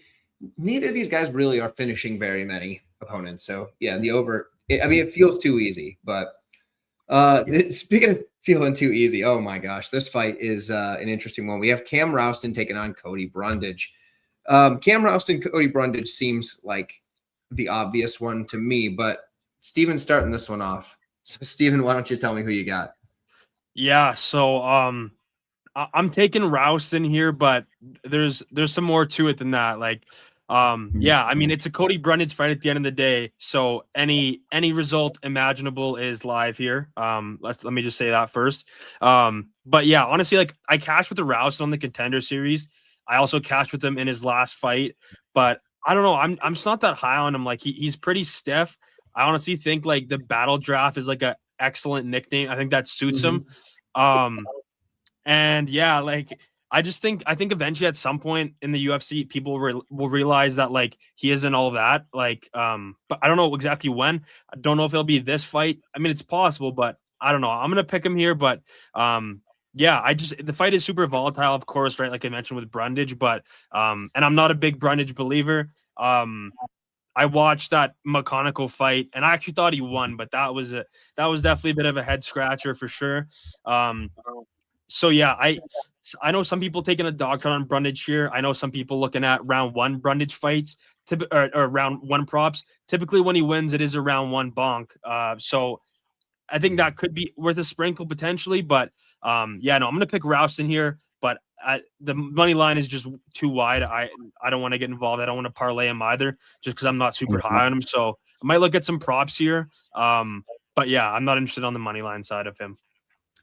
neither of these guys really are finishing very many opponents. So yeah, the over. It feels too easy. But speaking of feeling too easy, oh my gosh, this fight is an interesting one. We have Cam Rouston taking on Cody Brundage. Cam Rouston, Cody Brundage seems like the obvious one to me, but Steven's starting this one off. So Steven, why don't you tell me who you got? Yeah, so I'm taking Rouston here, but there's some more to it than that. Like, yeah, I mean, it's a Cody Brundage fight at the end of the day, so any result imaginable is live here. Let me just say that first. But yeah, honestly, like I cashed with the Rouston on the Contender Series. I also cashed with him in his last fight, but I don't know. I'm just not that high on him. Like he's pretty stiff. I honestly think like the Battle Draft is like a excellent nickname. I think that suits him. And yeah, like I think eventually at some point in the UFC, people will realize that like he isn't all that. Like, but I don't know exactly when. I don't know if it'll be this fight. I mean, it's possible, but I don't know. I'm gonna pick him here, but yeah, the fight is super volatile, of course, right? Like I mentioned with Brundage, but and I'm not a big Brundage believer. I watched that McConaughey fight, and I actually thought he won, but that was definitely a bit of a head scratcher for sure. So yeah, I know some people taking a dog shot on Brundage here. I know some people looking at round 1 Brundage fights, or round 1 props. Typically, when he wins, it is a round 1 bonk. So I think that could be worth a sprinkle potentially, but yeah, no, I'm gonna pick Rouston here, but the money line is just too wide. I don't want to get involved. I don't want to parlay him either, just because I'm not super high on him. So I might look at some props here. But yeah, I'm not interested on the money line side of him.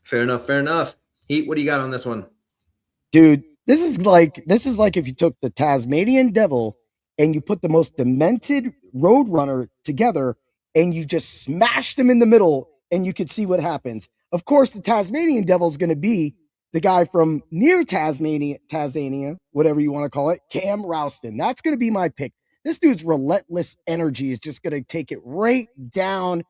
Fair enough. Heat, what do you got on this one? Dude, this is like if you took the Tasmanian Devil and you put the most demented Roadrunner together and you just smashed them in the middle and you could see what happens. Of course, the Tasmanian Devil is going to be the guy from near Tasmania, whatever you want to call it, Cam Rouston. That's going to be my pick. This dude's relentless energy is just going to take it right down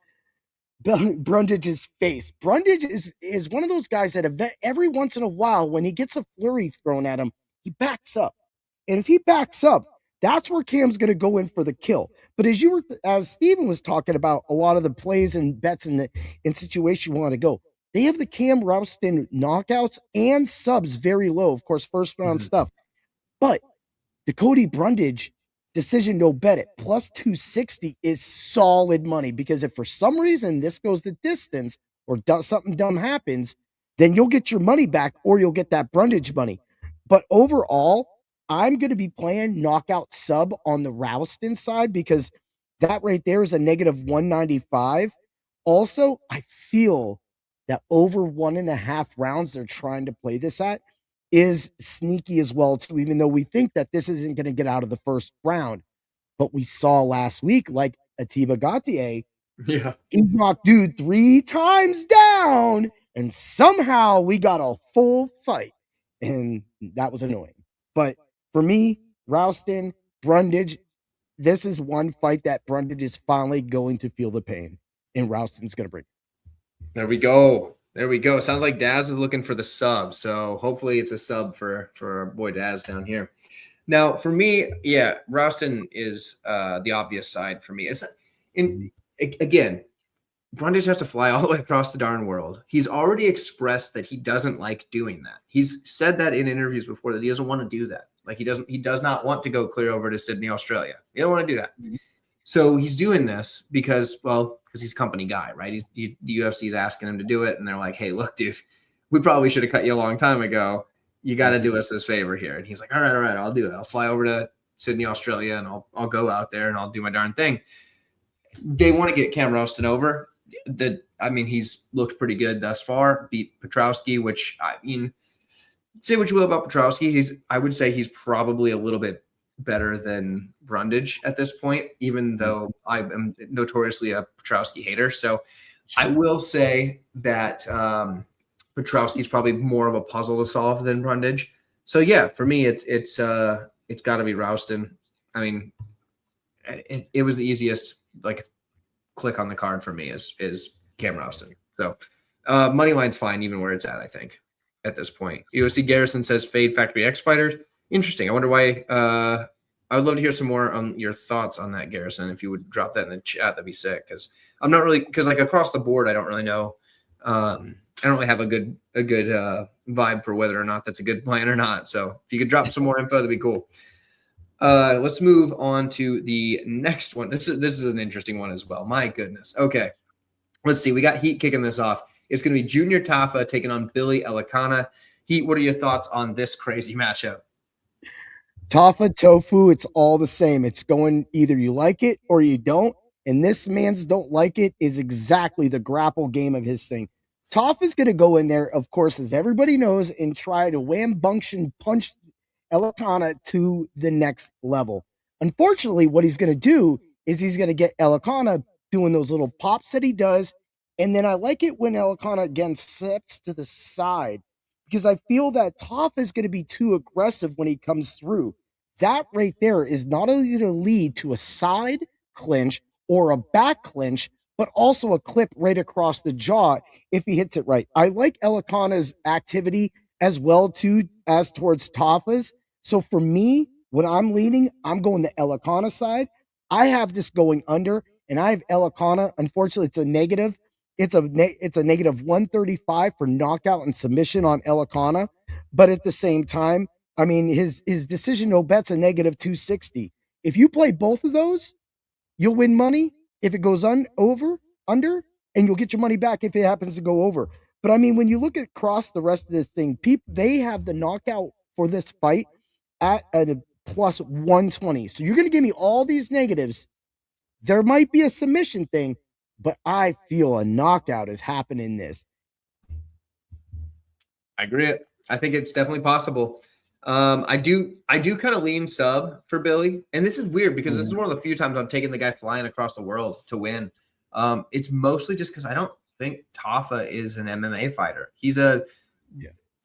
Brundage's face. Brundage is one of those guys that every once in a while, when he gets a flurry thrown at him, he backs up. And if he backs up, that's where Cam's going to go in for the kill. But as Steven was talking about a lot of the plays and bets in situation you want to go, they have the Cam Rouston knockouts and subs very low. Of course, first round stuff. But the Cody Brundage decision no bet at +260 is solid money, because if for some reason this goes the distance or something dumb happens, then you'll get your money back or you'll get that Brundage money. But overall, I'm going to be playing knockout sub on the Rouston side, because that right there is a -195. Also, I feel that over 1.5 rounds they're trying to play this at is sneaky as well too, even though we think that this isn't going to get out of the first round. But we saw last week, like Atiba Gautier, he knocked dude 3 times down, and somehow we got a full fight, and that was annoying. But for me, Rouston, Brundage, this is one fight that Brundage is finally going to feel the pain, and Rouston's going to bring. There we go. There we go. Sounds like Daz is looking for the sub. So hopefully it's a sub for our boy Daz down here. Now, for me, yeah, Roston is the obvious side for me. It's again, Brundage has to fly all the way across the darn world. He's already expressed that he doesn't like doing that. He's said that in interviews before that he doesn't want to do that. Like he does not want to go clear over to Sydney, Australia. He don't want to do that. So he's doing this because he's a company guy, right? The UFC's asking him to do it, and they're like, "Hey, look, dude, we probably should have cut you a long time ago. You got to do us this favor here." And he's like, all right, I'll do it. I'll fly over to Sydney, Australia, and I'll go out there and I'll do my darn thing. They want to get Cam Roston over. He's looked pretty good thus far. Beat Petrowski, which say what you will about Petrowski. I would say he's probably a little bit better than Brundage at this point, even though I am notoriously a Petrowski hater. So I will say that Petrowski's probably more of a puzzle to solve than Brundage. So yeah, for me, it's got to be Roston. I mean, it was the easiest like click on the card for me is Cam Roston. So money line's fine even where it's at. I think at this point, UFC Garrison says Fade Factory X Fighters. Interesting. I wonder why. I would love to hear some more on your thoughts on that, Garrison. If you would drop that in the chat, that'd be sick. Because I'm not really like across the board, I don't really know. I don't really have a good vibe for whether or not that's a good plan or not. So if you could drop some more info, that'd be cool. Let's move on to the next one. This is an interesting one as well. My goodness. Okay, let's see. We got Heat kicking this off. It's going to be Junior Tafa taking on Billy Elikana. Heat, what are your thoughts on this crazy matchup? Tafa, Tofu, it's all the same. It's going either you like it or you don't. And this man's don't like it is exactly the grapple game of his thing. Tafa's going to go in there, of course, as everybody knows, and try to wham-bunction punch Elikana to the next level. Unfortunately, what he's going to do is he's going to get Elikana doing those little pops that he does. And then I like it when Elikana again steps to the side because I feel that Tafa is going to be too aggressive when he comes through. That right there is not only going to lead to a side clinch or a back clinch, but also a clip right across the jaw if he hits it right. I like Elikana's activity as well too as towards Tafa's. So for me, when I'm leaning, I'm going the Elikana side. I have this going under, and I have Elikana. Unfortunately, it's a negative. It's a negative 135 for knockout and submission on Elikana. But at the same time, I mean, his decision no bet's a negative 260. If you play both of those, you'll win money if it goes under, and you'll get your money back if it happens to go over. But I mean, when you look across the rest of the thing, they have the knockout for this fight at a plus 120. So you're going to give me all these negatives. There might be a submission thing, but I feel a knockout is happening in this. I agree. I think it's definitely possible. I do kind of lean sub for Billy, and this is weird because this is one of the few times I'm taking the guy flying across the world to win. It's mostly just because I don't think Tafa is an MMA fighter. He's a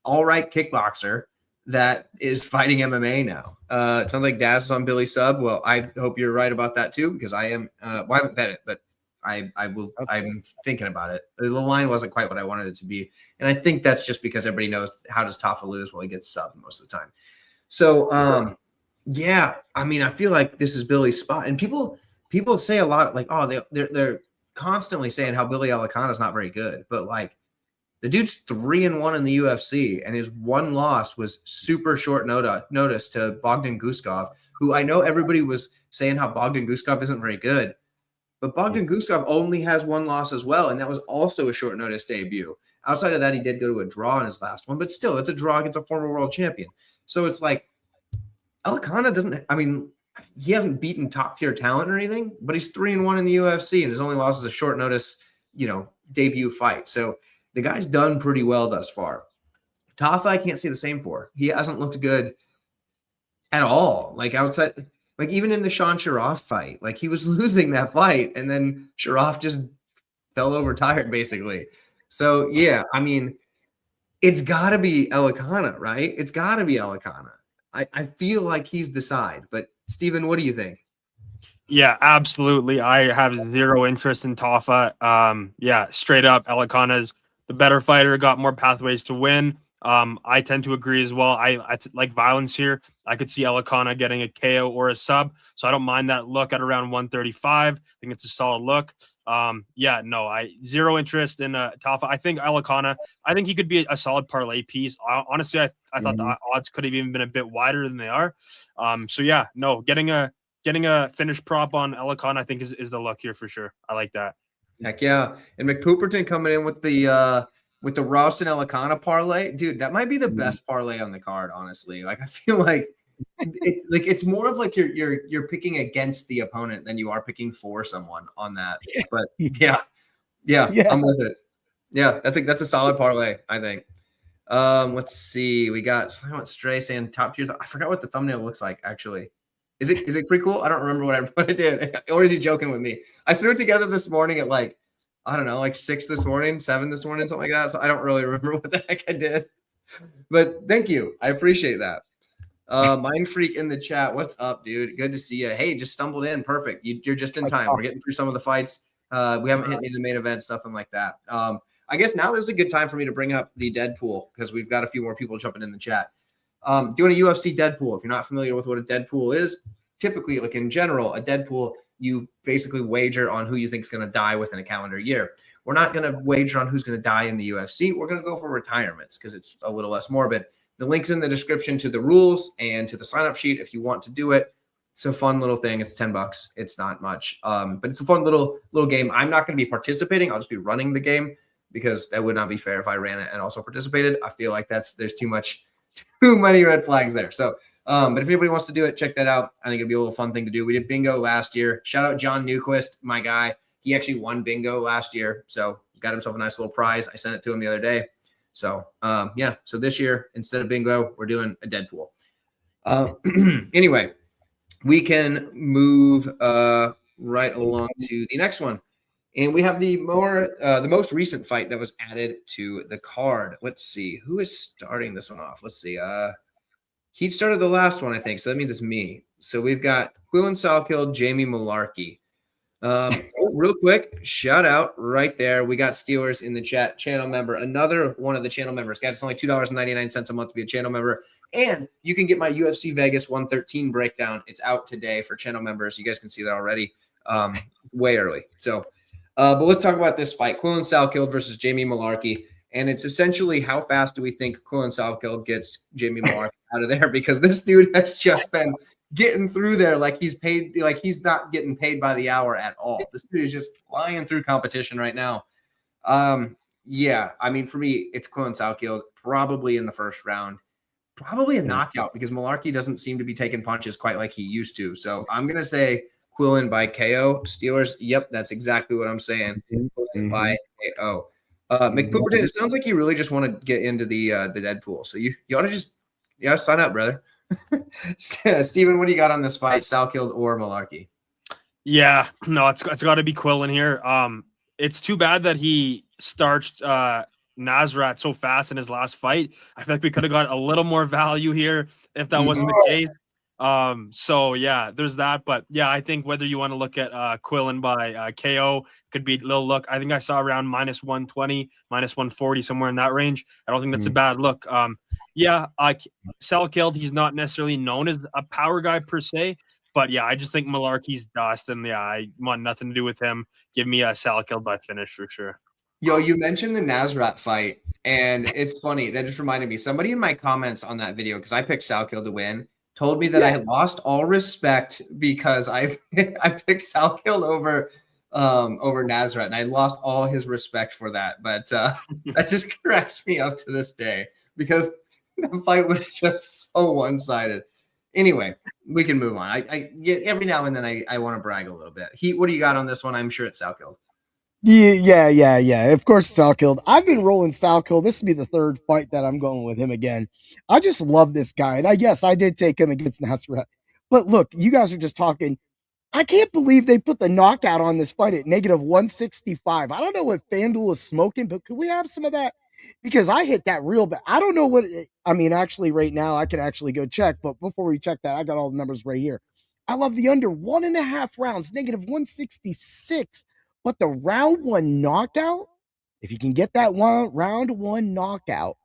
all right kickboxer that is fighting MMA now. It sounds like Daz is on Billy sub. Well, I hope you're right about that too, because I am. I haven't bet it, but I will. Okay. I'm thinking about it. The line wasn't quite what I wanted it to be, and I think that's just because everybody knows how does Tafa lose? Well, he gets subbed most of the time. So, yeah, I mean, I feel like this is Billy's spot, and people say a lot like, oh, they're constantly saying how Billy Elikana is not very good, but like the dude's 3-1 in the UFC, and his one loss was super short notice to Bogdan Guskov, who I know everybody was saying how Bogdan Guskov isn't very good. But Bogdan Guskov only has one loss as well, and that was also a short notice debut. Outside of that, he did go to a draw in his last one, but still, that's a draw against a former world champion. So it's like Elikana doesn't – I mean, he hasn't beaten top-tier talent or anything, but he's 3-1 in the UFC, and his only loss is a short notice, debut fight. So the guy's done pretty well thus far. Tafa, I can't say the same for. He hasn't looked good at all. Like outside – like even in the Sean Sharaf fight, like he was losing that fight, and then Sharaf just fell over tired, basically. So yeah, I mean, it's got to be Elikana, right? It's got to be Elikana. I feel like he's the side, but Steven, what do you think? Yeah, absolutely. I have zero interest in Tafa. Yeah, straight up, Elikana's the better fighter, got more pathways to win. I tend to agree as well. I like violence here. I could see Elikana getting a KO or a sub, so I don't mind that look at around 135. I think it's a solid look. Yeah, no, I zero interest in Tafa. I think Elikana, I think he could be a solid parlay piece. Honestly, I thought the odds could have even been a bit wider than they are. So yeah, no, getting a finished prop on Elikana, I think is the look here for sure. I like that. Heck yeah. And McPooperton coming in with the Ralston Elikana parlay. Dude, that might be the best parlay on the card, honestly. Like I feel like it's more of like you're picking against the opponent than you are picking for someone on that. But yeah, I'm with it. Yeah, that's a solid parlay, I think. Let's see. We got Silent Stray saying top tier. I forgot what the thumbnail looks like actually. Is it pretty cool? I don't remember what I did. Or is he joking with me? I threw it together this morning at like, I don't know, like 6 this morning, 7 this morning, something like that. So I don't really remember what the heck I did. But thank you. I appreciate that. Mind Freak in the chat. What's up, dude? Good to see you. Hey, just stumbled in. Perfect. You're just in time. We're getting through some of the fights. We haven't hit any of the main events, nothing like that. I guess now is a good time for me to bring up the Deadpool because we've got a few more people jumping in the chat. Doing a UFC Deadpool. If you're not familiar with what a Deadpool is, typically, like in general, a Deadpool, you basically wager on who you think is going to die within a calendar year. We're not going to wager on who's going to die in the UFC. We're going to go for retirements because it's a little less morbid. The link's in the description to the rules and to the sign-up sheet if you want to do it. It's a fun little thing. It's $10. It's not much, but it's a fun little game. I'm not going to be participating. I'll just be running the game because that would not be fair if I ran it and also participated. I feel like there's too many red flags there. So, but if anybody wants to do it, check that out. I think it'd be a little fun thing to do. We did bingo last year. Shout out John Newquist, my guy. He actually won bingo last year, so got himself a nice little prize. I sent it to him the other day. So, yeah. So this year, instead of bingo, we're doing a Deadpool. Anyway, we can move right along to the next one. And we have the most recent fight that was added to the card. Let's see. Who is starting this one off? Let's see. He started the last one, I think. So that means it's me. So we've got Quillen Salkill, Jamie Malarkey. Real quick, shout out right there. We got Steelers in the chat, channel member. Another one of the channel members. Guys, it's only $2.99 a month to be a channel member. And you can get my UFC Vegas 113 breakdown. It's out today for channel members. You guys can see that already way early. So, but let's talk about this fight. Quillen Salkill versus Jamie Malarkey. And it's essentially how fast do we think Quillen Salkill gets Jamie Malarkey out of there? Because this dude has just been getting through there like he's paid, like he's not getting paid by the hour at all. This dude is just flying through competition right now. Yeah, I mean, for me, it's Quillen Salkill probably in the first round. Probably a knockout because Malarkey doesn't seem to be taking punches quite like he used to. So I'm going to say Quillen by KO. Steelers, yep, that's exactly what I'm saying. Quillen by KO. McPooperton, it sounds like you really just want to get into the Deadpool. So you ought to just sign up, brother. Steven, what do you got on this fight, Salkill or Malarkey? Yeah, no, it's got to be Quillen here. It's too bad that he starched Nasrat so fast in his last fight. I feel like we could have got a little more value here if that wasn't the case. So yeah, there's that. But yeah, I think whether you want to look at Quillen by KO could be a little look. I think I saw around -120, -140, somewhere in that range. I don't think that's a bad look. Yeah, Salkill, he's not necessarily known as a power guy per se, but yeah, I just think Malarkey's dust, and yeah, I want nothing to do with him. Give me a Salkill by finish for sure. Yo, you mentioned the Nasrat fight, and it's funny. That just reminded me. Somebody in my comments on that video, because I picked Salkill to win, told me that I had lost all respect because I picked Salkill over Nasrat, and I lost all his respect for that. But that just cracks me up to this day because the fight was just so one-sided. Anyway, we can move on. I every now and then I want to brag a little bit. What do you got on this one? I'm sure it's Salkill. Yeah. Of course, Salkill. I've been rolling Salkill. This will be the third fight that I'm going with him again. I just love this guy. And I guess I did take him against Nasrat. But look, you guys are just talking. I can't believe they put the knockout on this fight at -165. I don't know what FanDuel is smoking, but could we have some of that? Because I hit that real bad. I don't know I mean, actually, right now, I can actually go check. But before we check that, I got all the numbers right here. I love the under 1.5 rounds, -166. But the round one knockout, If you can get that round one knockout,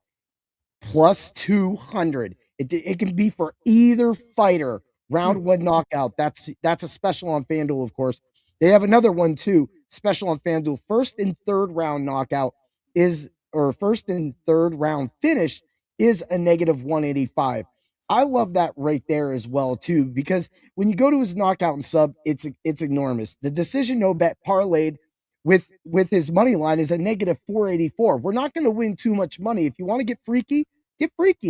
plus 200. It can be for either fighter. Round one knockout. That's a special on FanDuel, of course. They have another one too, special on FanDuel. First and third round knockout first and third round finish is a negative 185. I love that right there as well too, because when you go to his knockout and sub, it's enormous. The decision no bet parlayed with his money line is a negative 484. We're not going to win too much money. If you want to get freaky,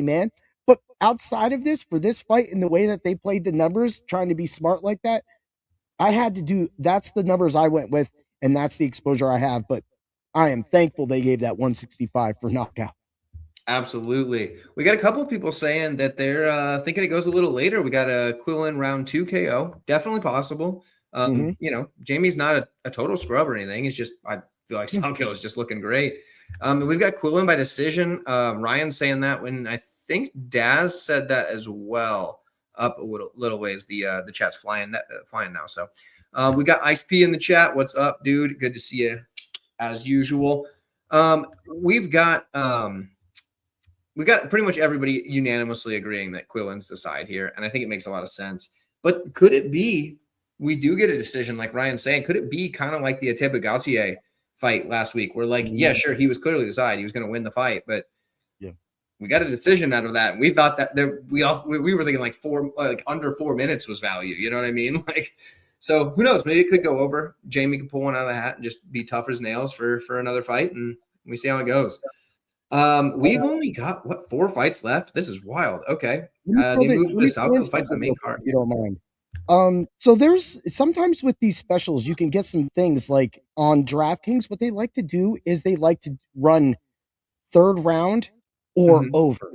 man. But outside of this, for this fight and the way that they played the numbers, trying to be smart like that, that's the numbers I went with, and that's the exposure I have. But I am thankful they gave that 165 for knockout. Absolutely. We got a couple of people saying that they're thinking it goes a little later. We got a Quillen round 2 KO. Definitely possible. Jamie's not a total scrub or anything. It's just, I feel like Salkill is just looking great. We've got Quillen by decision. Ryan saying that when I think Daz said that as well. Up a little ways. The chat's flying now. So we got Ice P in the chat. What's up, dude? Good to see you as usual. We've got pretty much everybody unanimously agreeing that Quillen's the side here, and I think it makes a lot of sense. But could it be we do get a decision like Ryan's saying? Could it be kind of like the Ateba Gautier fight last week, where yeah, sure, he was clearly the side, he was going to win the fight, but we got a decision out of that. We thought that we were thinking like under 4 minutes was value. You know what I mean? So who knows? Maybe it could go over. Jamie could pull one out of the hat and just be tough as nails for another fight, and we see how it goes. We've only got 4 fights left. This is wild. Okay, they moved the South fight to the main card. You don't mind. So there's sometimes with these specials, you can get some things like on DraftKings. What they like to do is they like to run third round or over,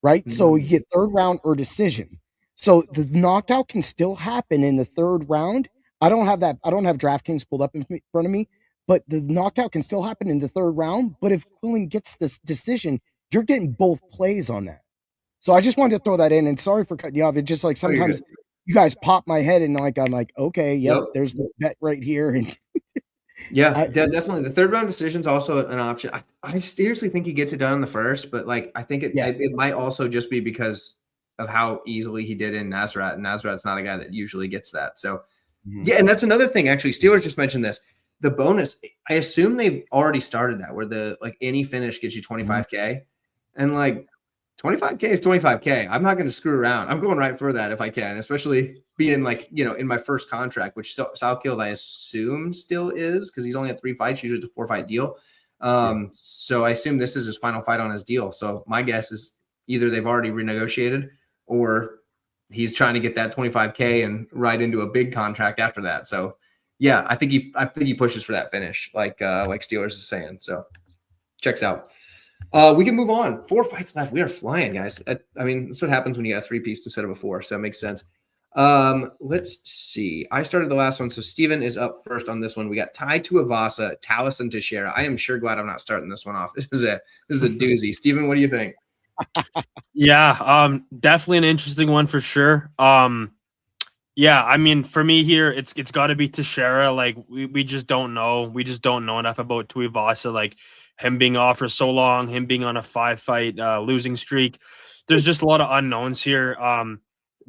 right? So you get third round or decision. So the knockout can still happen in the third round. I don't have DraftKings pulled up in front of me, but the knockout can still happen in the third round. But if Quillen gets this decision, you're getting both plays on that. So I just wanted to throw that in, and sorry for cutting you off. It's just like sometimes you guys pop my head and I'm like, okay, yep. There's this bet right here. And definitely. The third round decision is also an option. I seriously think he gets it done in the first, but like I think it might also just be because of how easily he did in Nasrat. And Nasrat's not a guy that usually gets that. So and that's another thing. Actually, Steelers just mentioned this. The bonus, I assume they've already started that, where any finish gets you 25K, and like 25K is 25K. I'm not going to screw around. I'm going right for that if I can, especially being in my first contract, which Salkill, I assume, still is, because he's only had 3 fights. Usually it's a 4-fight deal. So I assume this is his final fight on his deal. So my guess is either they've already renegotiated or he's trying to get that 25K and ride into a big contract after that. So yeah, I think he pushes for that finish, like Steelers is saying. So checks out. We can move on. 4 fights left. We are flying, guys. I mean, that's what happens when you got a 3-piece instead of a 4. So it makes sense. Let's see. I started the last one, so Steven is up first on this one. We got Tai Tuivasa, Taliesin Teixeira. I am sure glad I'm not starting this one off. This is a doozy. Steven, what do you think? Yeah, definitely an interesting one for sure. Yeah, I mean, for me here, it's got to be Teixeira. Like we just don't know. We just don't know enough about Tuivasa. Like him being off for so long, him being on a 5-fight losing streak. There's just a lot of unknowns here.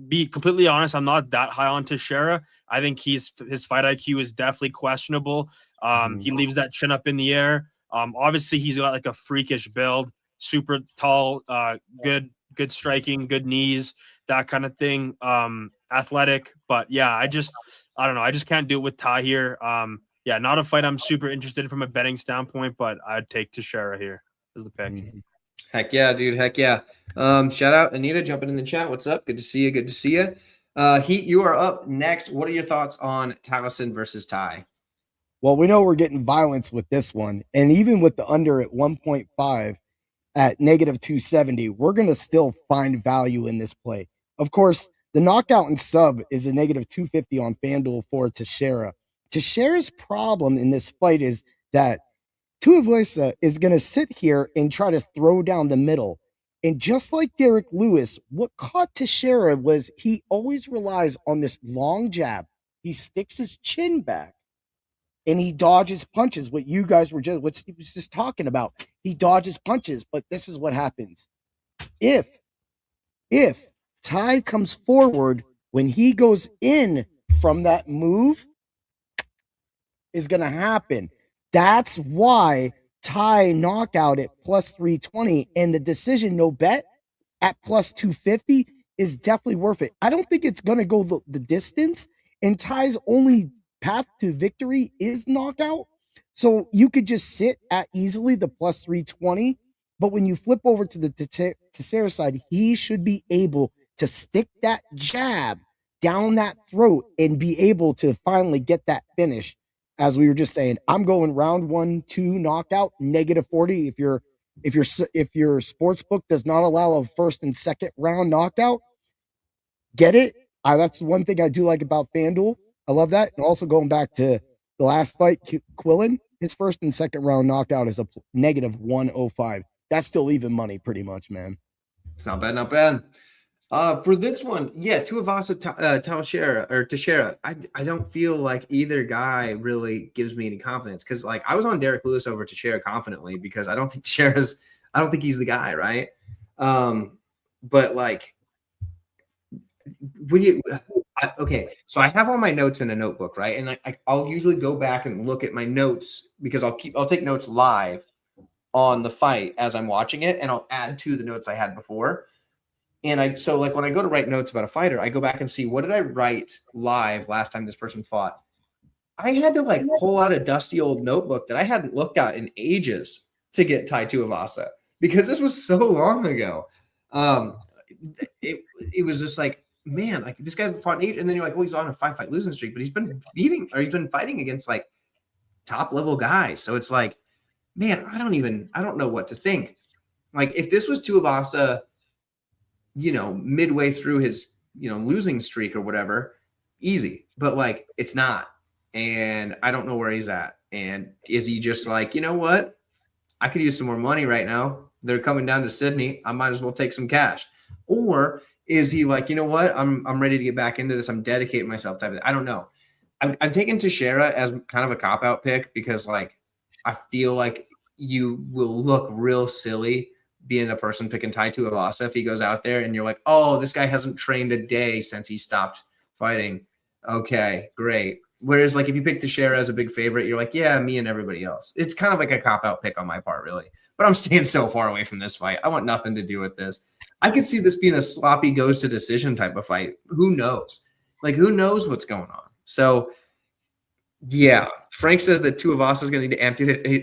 Be completely honest, I'm not that high on Teixeira. I think his fight IQ is definitely questionable. He leaves that chin up in the air. Obviously, he's got like a freakish build, super tall, good striking, good knees, that kind of thing. Athletic, but yeah, I don't know. I just can't do it with Tai here. Yeah, not a fight I'm super interested in from a betting standpoint, but I'd take Teixeira here as the pick. Heck yeah, dude. Heck yeah. Shout out Anita jumping in the chat. What's up? Good to see you. Good to see you. Heat, you are up next. What are your thoughts on Taliesin versus Tai? Well, we know we're getting violence with this one, and even with the under at 1.5 at negative 270, we're going to still find value in this play. Of course, the knockout and sub is a negative 250 on FanDuel for Teixeira. Teixeira's problem in this fight is that Tuivasa is going to sit here and try to throw down the middle. And just like Derek Lewis, what caught Teixeira was he always relies on this long jab. He sticks his chin back and he dodges punches. What you guys were just, what Steve was just talking about, he dodges punches. But this is what happens if Ty comes forward when he goes in from that move, is going to happen. That's why Ty knockout at plus 320 and the decision no bet at plus 250 is definitely worth it. I don't think it's going to go the distance, and Ty's only path to victory is knockout. So you could just sit at easily the plus 320, but when you flip over to the Teixeira side, he should be able to stick that jab down that throat and be able to finally get that finish. As we were just saying, I'm going round 1-2 knockout, -40. If your sports book does not allow a first and second round knockout, get it. That's one thing I do like about FanDuel. I love that. And also going back to the last fight, Quillen, his first and second round knockout is a -105. That's still even money, pretty much, man. It's not bad, not bad. For this one, yeah, Tuivasa Teixeira. I don't feel like either guy really gives me any confidence, because like I was on Derek Lewis over Teixeira confidently because I don't think he's the guy, right? But like, okay, so I have all my notes in a notebook, right? And I'll usually go back and look at my notes because I'll take notes live on the fight as I'm watching it, and I'll add to the notes I had before. And so like when I go to write notes about a fighter, I go back and see, what did I write live last time this person fought? I had to like pull out a dusty old notebook that I hadn't looked at in ages to get Tai Tuivasa, because this was so long ago. It was just like, man, like this guy's fought 8, and then you're like, well, he's on a 5-fight losing streak, but he's been fighting against like top level guys. So it's like, man, I don't know what to think. Like if this was Tuivasa, midway through his, losing streak or whatever, easy, but like it's not. And I don't know where he's at. And is he just like, you know what? I could use some more money right now. They're coming down to Sydney. I might as well take some cash. Or is he like, you know what? I'm ready to get back into this. I'm dedicating myself type of thing. I don't know. I'm taking Teixeira as kind of a cop-out pick because like I feel like you will look real silly being the person picking Tai Tuivasa if he goes out there and you're like, oh, this guy hasn't trained a day since he stopped fighting. Okay, great. Whereas like if you pick Teixeira as a big favorite, you're like, yeah, me and everybody else. It's kind of like a cop-out pick on my part, really. But I'm staying so far away from this fight. I want nothing to do with this. I could see this being a sloppy goes to decision type of fight. Who knows? Like, who knows what's going on? So, yeah, Frank says that Tuivasa is going to need to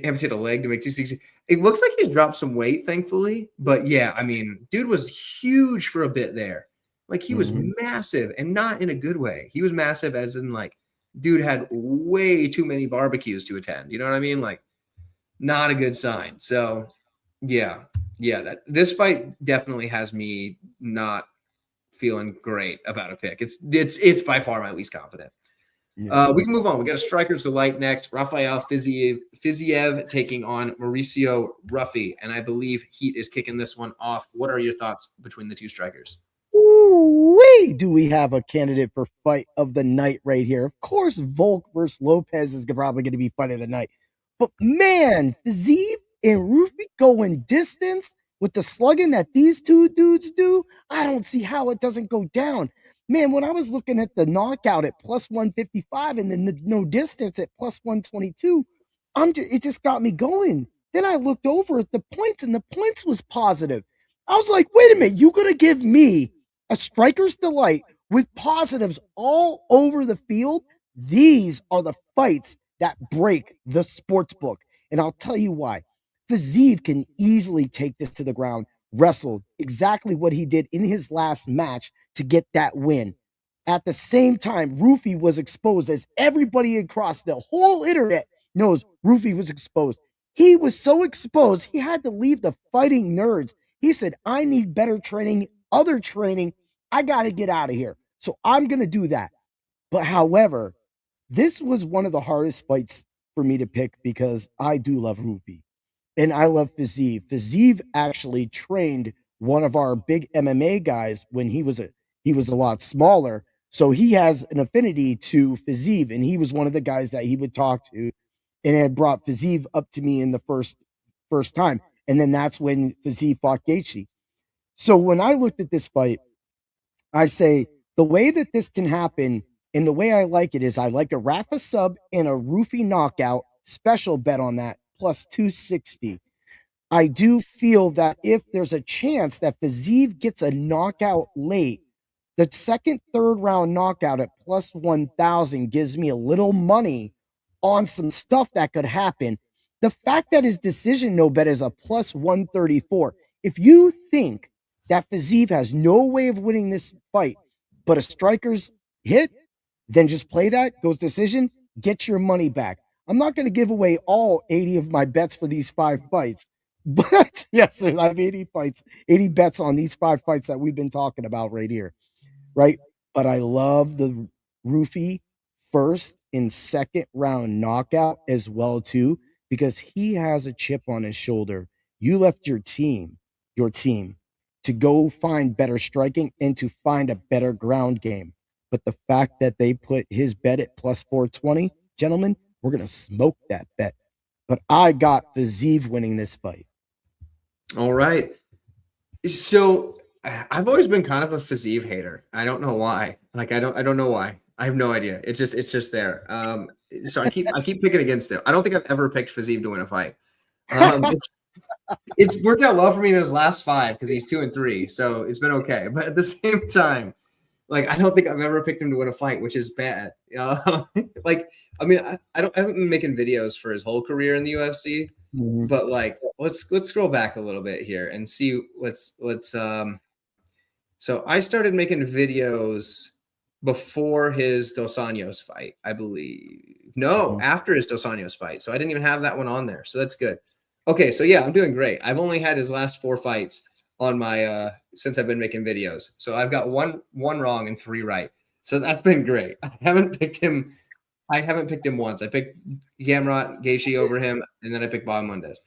amputate a leg to make 260. It looks like he's dropped some weight, thankfully. But, yeah, I mean, dude was huge for a bit there. Like, he was massive, and not in a good way. He was massive as in, like, dude had way too many barbecues to attend. You know what I mean? Like, not a good sign. So, yeah, this fight definitely has me not feeling great about a pick. It's by far my least confident. Yeah. We can move on. We got a Strikers Delight next. Rafael Fiziev taking on Mauricio Ruffy, and I believe Heat is kicking this one off. What are your thoughts between the two strikers? Ooh-wee, do we have a candidate for fight of the night right here? Of course, Volk versus Lopez is probably going to be fight of the night. But man, Fiziev and Ruffy going distance with the slugging that these two dudes do, I don't see how it doesn't go down. Man, when I was looking at the knockout at plus 155 and then the no distance at plus 122, it just got me going. Then I looked over at the points, and the points was positive. I was like, wait a minute, you gonna give me a Striker's Delight with positives all over the field? These are the fights that break the sports book. And I'll tell you why. Fiziev can easily take this to the ground, wrestled exactly what he did in his last match to get that win. At the same time, Ruffy was exposed, as everybody across the whole internet knows Ruffy was exposed. He was so exposed, he had to leave the Fighting Nerds. He said, I need better training, other training. I got to get out of here. So I'm going to do that. But however, this was one of the hardest fights for me to pick because I do love Ruffy. And I love Fiziev. Fiziev actually trained one of our big MMA guys when he was a lot smaller. So he has an affinity to Fiziev, and he was one of the guys that he would talk to, and had brought Fiziev up to me in the first time. And then that's when Fiziev fought Gaethje. So when I looked at this fight, I say the way that this can happen and the way I like it is I like a Rafa sub and a roofie knockout special bet on that plus 260. I do feel that if there's a chance that Fiziev gets a knockout late, the second, third round knockout at plus 1,000 gives me a little money on some stuff that could happen. The fact that his decision no bet is a plus 134. If you think that Fiziev has no way of winning this fight, but a striker's hit, then just play that, goes decision, get your money back. I'm not going to give away all 80 of my bets for these 5 fights. But yes, I have 80 fights, 80 bets on these 5 fights that we've been talking about right here. Right. But I love the roofie first and second round knockout as well, too, because he has a chip on his shoulder. You left your team to go find better striking and to find a better ground game. But the fact that they put his bet at plus 420, gentlemen, we're going to smoke that bet. But I got Fiziev winning this fight. All right. So I've always been kind of a Fiziev hater. I don't know why. Like I don't know why. I have no idea. It's just there. So I keep picking against him. I don't think I've ever picked Fiziev to win a fight. It's worked out well for me in his last 5 because he's 2-3, so it's been okay. But at the same time, like I don't think I've ever picked him to win a fight, which is bad. Like I mean, I haven't been making videos for his whole career in the UFC, but like let's scroll back a little bit here and see what's so I started making videos before his Dos Anjos fight, I believe. No, after his Dos Anjos fight. So I didn't even have that one on there. So that's good. Okay, so yeah, I'm doing great. I've only had his last 4 fights on my since I've been making videos. So I've got one wrong and 3 right. So that's been great. I haven't picked him once. I picked Gamrot, Gaethje over him, and then I picked Bob Mundes.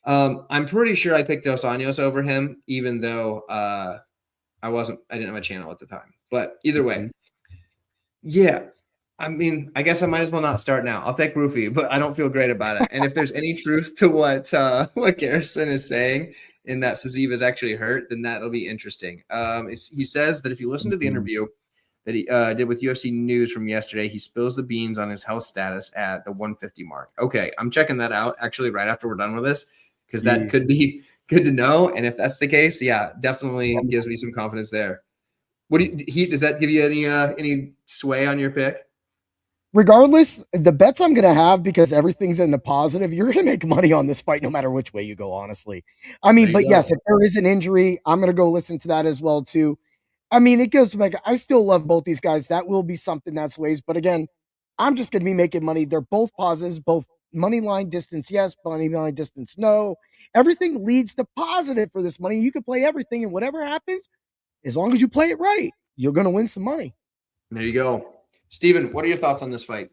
I'm pretty sure I picked Dos Anjos over him, even though I didn't have a channel at the time. But either way, yeah. I mean, I guess I might as well not start now. I'll take Roofie, but I don't feel great about it. And if there's any truth to what Garrison is saying in that Fiziev is actually hurt, then that'll be interesting. He says that if you listen to the interview that he did with UFC News from yesterday, he spills the beans on his health status at the 150 mark. Okay, I'm checking that out actually right after we're done with this because that could be good to know. And if that's the case, yeah, definitely gives me some confidence there. Does that give you any sway on your pick? Regardless, the bets I'm going to have, because everything's in the positive, you're going to make money on this fight no matter which way you go, honestly. I mean, but yes, if there is an injury, I'm going to go listen to that as well, too. I mean, it goes back. I still love both these guys. That will be something that sways. But again, I'm just going to be making money. They're both positives, both money line distance, yes, money line distance, no. Everything leads to positive for this money. You can play everything, and whatever happens, as long as you play it right, you're going to win some money. There you go. Steven, what are your thoughts on this fight?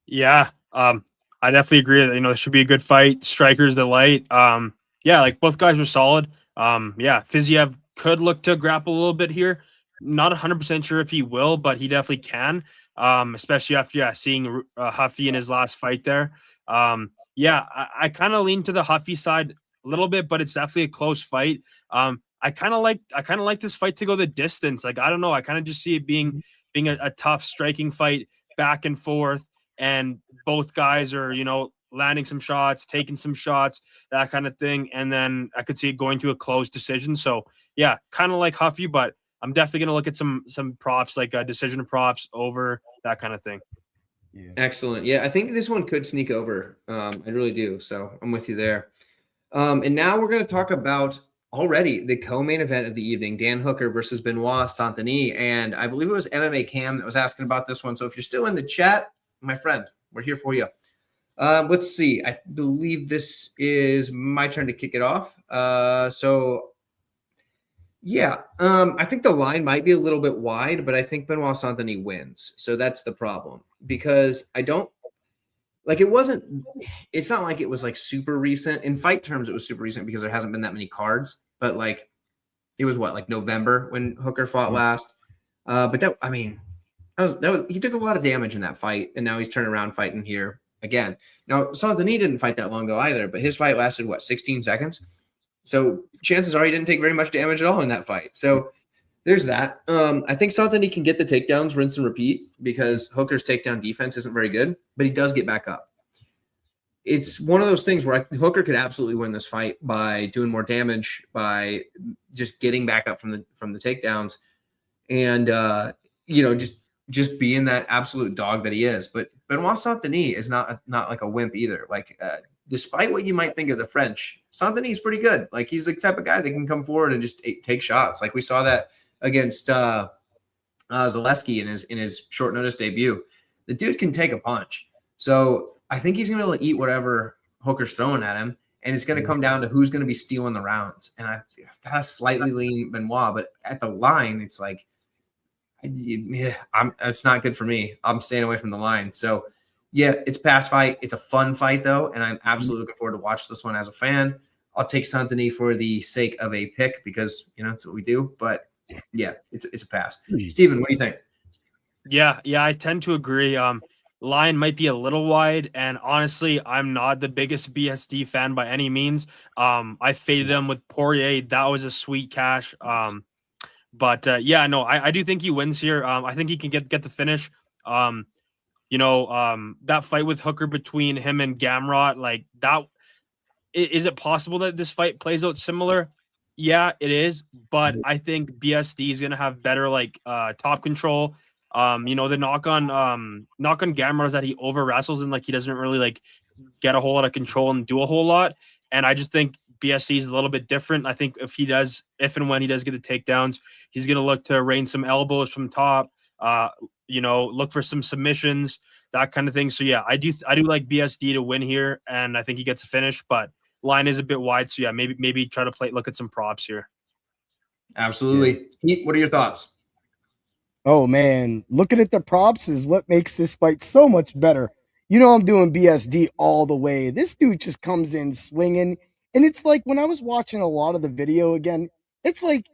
Yeah, I definitely agree that, this should be a good fight. Strikers delight. Yeah, like both guys were solid. Yeah, Fiziev could look to grapple a little bit here. Not 100% sure if he will, but he definitely can. Especially after seeing Huffy in his last fight there. Yeah, I kind of lean to the Huffy side a little bit, but it's definitely a close fight. I kind of like this fight to go the distance. Like I don't know, I kind of just see it being a tough striking fight back and forth, and both guys are landing some shots, taking some shots, that kind of thing, and then I could see it going to a close decision. So yeah, kind of like Huffy, but I'm definitely going to look at some props, like decision props over, that kind of thing. Yeah. Excellent. Yeah, I think this one could sneak over. I really do. So I'm with you there. And now we're going to talk about already the co-main event of the evening, Dan Hooker versus Benoit Saint-Denis. And I believe it was MMA Cam that was asking about this one. So if you're still in the chat, my friend, we're here for you. Let's see. I believe this is my turn to kick it off. Yeah, I think the line might be a little bit wide, but I think Benoit Saint-Denis wins. So that's the problem, because I don't like it's not like it was like super recent. In fight terms, it was super recent because there hasn't been that many cards, but like it was like November when Hooker fought last. But that, I mean, he took a lot of damage in that fight, and now he's turning around fighting here again. Now, Santini didn't fight that long ago either, but his fight lasted, what, 16 seconds? So chances are he didn't take very much damage at all in that fight. So there's that. I think Santini can get the takedowns, rinse and repeat, because Hooker's takedown defense isn't very good, but he does get back up. It's one of those things where Hooker could absolutely win this fight by doing more damage, by just getting back up from the takedowns, and just being that absolute dog that he is. But Benoit Saint-Denis is not like a wimp either. Like, despite what you might think of the French, Saint-Denis is pretty good. Like, he's the type of guy that can come forward and just take shots. Like we saw that against Zaleski in his short notice debut. The dude can take a punch. So I think he's going to be able to eat whatever Hooker's throwing at him, and it's going to come down to who's going to be stealing the rounds. And I've got to slightly lean Benoit, but at the line, it's like, it's not good for me. I'm staying away from the line. So, yeah, it's a pass fight. It's a fun fight, though, and I'm absolutely looking forward to watch this one as a fan. I'll take Saint-Denis for the sake of a pick because, it's what we do. But, yeah, it's a pass. Steven, what do you think? Yeah, I tend to agree. Line might be a little wide, and honestly, I'm not the biggest BSD fan by any means. I faded him with Poirier. That was a sweet cash. But I do think he wins here. I think he can get the finish. That fight with Hooker between him and Gamrot, like that. Is it possible that this fight plays out similar? Yeah, it is. But I think BSD is gonna have better top control. The knock on Gamrot is that he over wrestles and he doesn't really get a whole lot of control and do a whole lot. And I just think BSC is a little bit different. I think if and when he does get the takedowns, he's going to look to rain some elbows from top, look for some submissions, that kind of thing. So yeah, I do like BSD to win here, and I think he gets a finish, but line is a bit wide. So yeah, maybe try to look at some props here. Absolutely. Pete, what are your thoughts? Oh man, looking at the props is what makes this fight so much better. I'm doing BSD all the way. This dude just comes in swinging. And it's like when I was watching a lot of the video again, it's like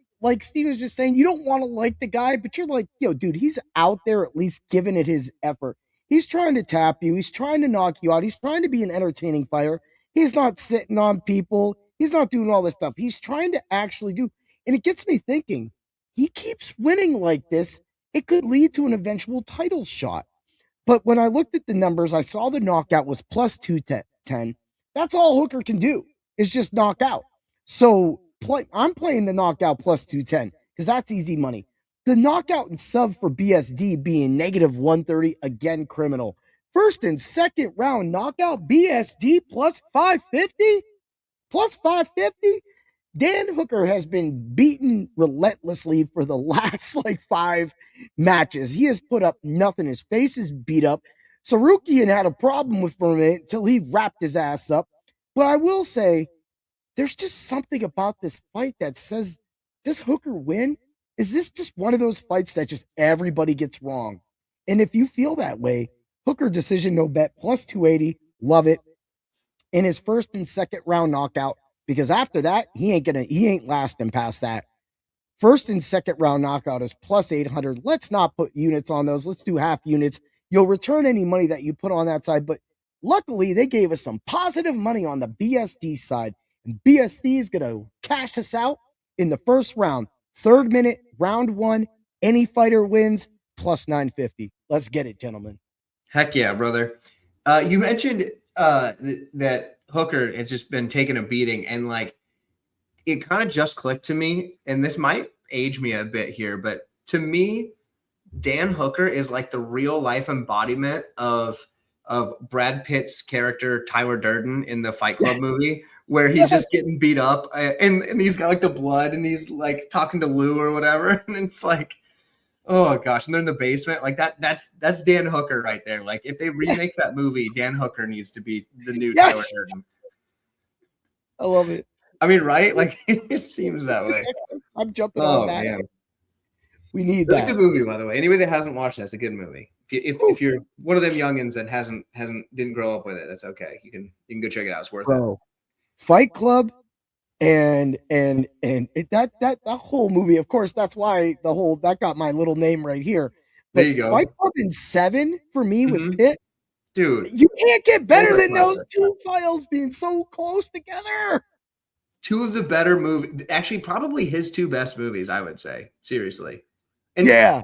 Steve was just saying, you don't want to like the guy, but you're like, yo, dude, he's out there at least giving it his effort. He's trying to tap you. He's trying to knock you out. He's trying to be an entertaining fighter. He's not sitting on people. He's not doing all this stuff. He's trying to actually do. And it gets me thinking, he keeps winning like this. It could lead to an eventual title shot. But when I looked at the numbers, I saw the knockout was plus 210. That's all Hooker can do is just knock out. So I'm playing the knockout plus 210 because that's easy money. The knockout and sub for BSD being negative 130, again, criminal. First and second round knockout, BSD plus 550? Plus 550? Dan Hooker has been beaten relentlessly for the last 5 matches. He has put up nothing. His face is beat up. Sarukian had a problem with for a minute until he wrapped his ass up. But I will say, there's just something about this fight that says, does Hooker win? Is this just one of those fights that just everybody gets wrong? And if you feel that way, Hooker decision no bet plus 280, love it. In his first and second round knockout, because after that, he ain't lasting past that. First and second round knockout is plus 800. Let's not put units on those. Let's do half units. You'll return any money that you put on that side. But luckily, they gave us some positive money on the BSD side. And BSD is going to cash us out in the first round. Third minute, round 1. Any fighter wins, plus 950. Let's get it, gentlemen. Heck yeah, brother. You mentioned that Hooker has just been taking a beating, and it kind of just clicked to me, and this might age me a bit here, but to me, Dan Hooker is like the real life embodiment of Brad Pitt's character Tyler Durden in the Fight Club movie, where he's just getting beat up and he's got the blood and he's talking to Lou or whatever, and it's oh gosh, and they're in the basement. That's Dan Hooker right there. If they remake that movie, Dan Hooker needs to be the new Tyler Durden. I love it. I mean, right? It seems that way. I'm jumping on that. Man. We need that. It's a good movie, by the way. Anybody that hasn't watched it, it's a good movie. If you're one of them youngins that didn't grow up with it, that's okay. You can go check it out. It's worth it. Fight Club and that whole movie, of course, that's why that got my little name right here. There you go. Fight Club in 7 for me with Mhm. Pitt. Dude, You can't get better than those classic. two files being so close together. Two of the better movies, actually, probably his two best movies, I would say. Seriously. And Yeah.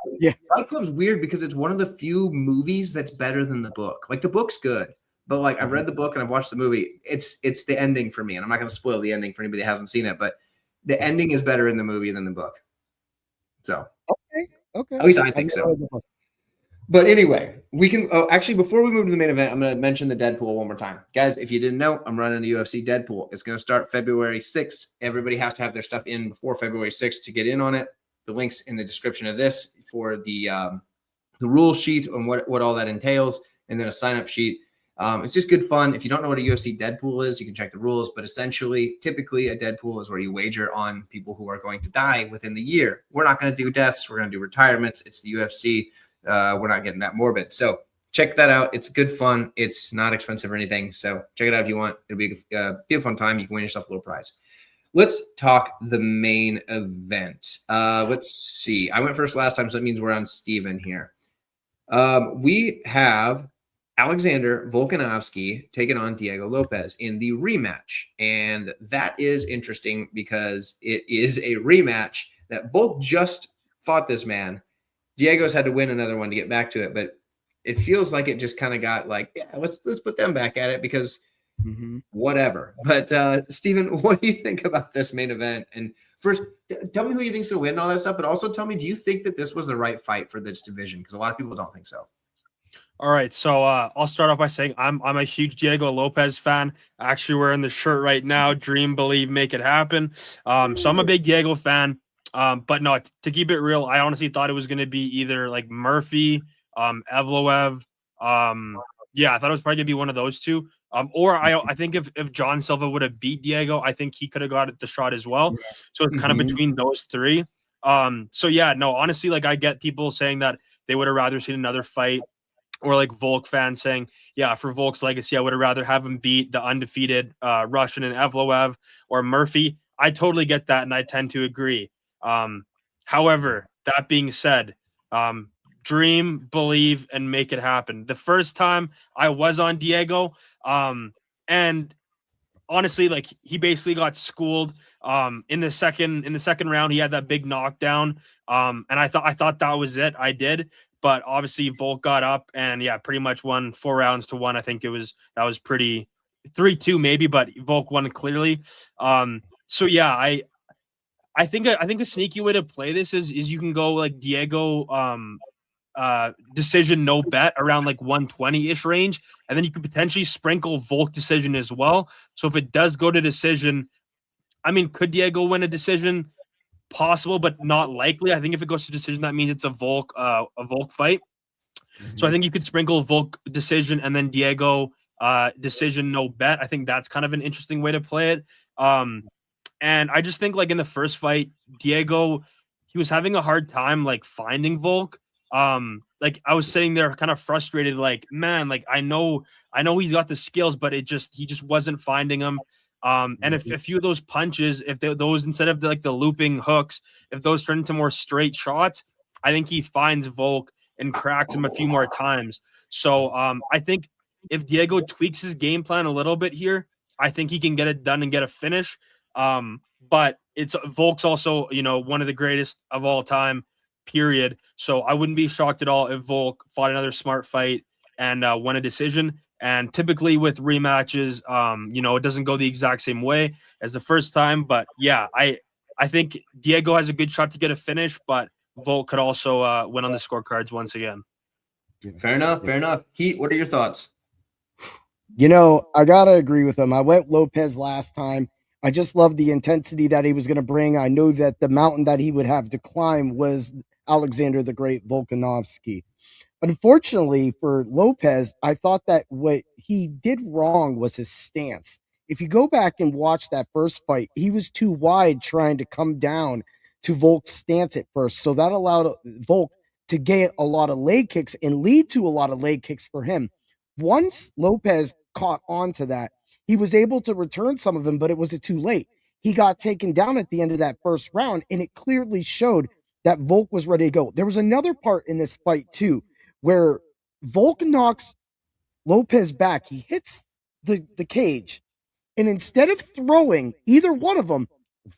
Fight Club's weird because it's one of the few movies that's better than the book. Like, the book's good, but like I've read the book and I've watched the movie. It's the ending for me, and I'm not going to spoil the ending for anybody that hasn't seen it, but the ending is better in the movie than the book. So, Okay. at least I I've think never so. read the book. But anyway, we can actually, before we move to the main event, I'm going to mention the Deadpool one more time. Guys, if you didn't know, I'm running the UFC Deadpool. It's going to start February 6th. Everybody has to have their stuff in before February 6th to get in on it. The link's in the description of this for the rule sheet and what all that entails, and then a sign-up sheet. It's just good fun. If you don't know what a UFC Deadpool is, you can check the rules. But essentially, typically, a Deadpool is where you wager on people who are going to die within the year. We're not going to do deaths. We're going to do retirements. It's the UFC. We're not getting that morbid. So check that out. It's good fun. It's not expensive or anything. So check it out if you want. It'll be a fun time. You can win yourself a little prize. Let's talk the main event. Let's see. I went first last time, so that means we're on Steven here. We have Alexander Volkanovski taking on Diego Lopez in the rematch. And that is interesting because it is a rematch that Volk just fought this man. Diego's had to win another one to get back to it, but it feels like it just kind of got like, yeah, let's put them back at it because whatever. But Steven, what do you think about this main event? And first, tell me who you think's gonna win and all that stuff, but also tell me, do you think that this was the right fight for this division? Because a lot of people don't think so. All right, so I'll start off by saying I'm a huge Diego Lopez fan. Actually, wearing the shirt right now. Dream, believe, make it happen. So I'm a big Diego fan. But no, to keep it real, I honestly thought it was going to be either like Murphy, Evloev. Yeah, I thought it was probably going to be one of those two. Or I think if John Silva would have beat Diego, I think he could have got the shot as well. So it's kind of between those three. So yeah, no, honestly, like I get people saying that they would have rather seen another fight. Or like Volk fans saying, yeah, for Volk's legacy, I would have rather have him beat the undefeated Russian and Evloev or Murphy. I totally get that, and I tend to agree. However, that being said, dream, believe, and make it happen. The first time I was on Diego, and honestly, like he basically got schooled. In the second round, he had that big knockdown. And I thought that was it. I did. But obviously Volk got up and yeah, pretty much won 4 rounds to 1. I think that was pretty 3-2 maybe, but Volk won clearly. So yeah, I think a sneaky way to play this is you can go like Diego decision no bet around like 120-ish range, and then you could potentially sprinkle Volk decision as well. So if it does go to decision, I mean, could Diego win a decision? Possible, but not likely. I think if it goes to decision, that means it's a Volk fight. So I think you could sprinkle Volk decision and then Diego decision no bet. I think that's kind of an interesting way to play it. And I just think like in the first fight, Diego, he was having a hard time like finding Volk. Like I was sitting there kind of frustrated, like, man, like I know he's got the skills, but he just wasn't finding them. And if a few of those punches, if those instead of the looping hooks, if those turn into more straight shots, I think he finds Volk and cracks him a few more times. So I think if Diego tweaks his game plan a little bit here, I think he can get it done and get a finish. But it's Volk's also, one of the greatest of all time, period. So I wouldn't be shocked at all if Volk fought another smart fight and won a decision. And typically with rematches, it doesn't go the exact same way as the first time. But yeah, I think Diego has a good shot to get a finish, but Volk could also win on the scorecards once again. Fair enough. Heat, what are your thoughts? I gotta agree with him. I went Lopez last time. I just love the intensity that he was going to bring. I know that the mountain that he would have to climb was Alexander the Great Volkanovski. Unfortunately for Lopez, I thought that what he did wrong was his stance. If you go back and watch that first fight, he was too wide trying to come down to Volk's stance at first. So that allowed Volk to get a lot of leg kicks and lead to a lot of leg kicks for him. Once Lopez caught on to that, he was able to return some of them, but it was too late. He got taken down at the end of that first round, and it clearly showed that Volk was ready to go. There was another part in this fight too, where Volk knocks Lopez back. He hits the cage, and instead of throwing either one of them,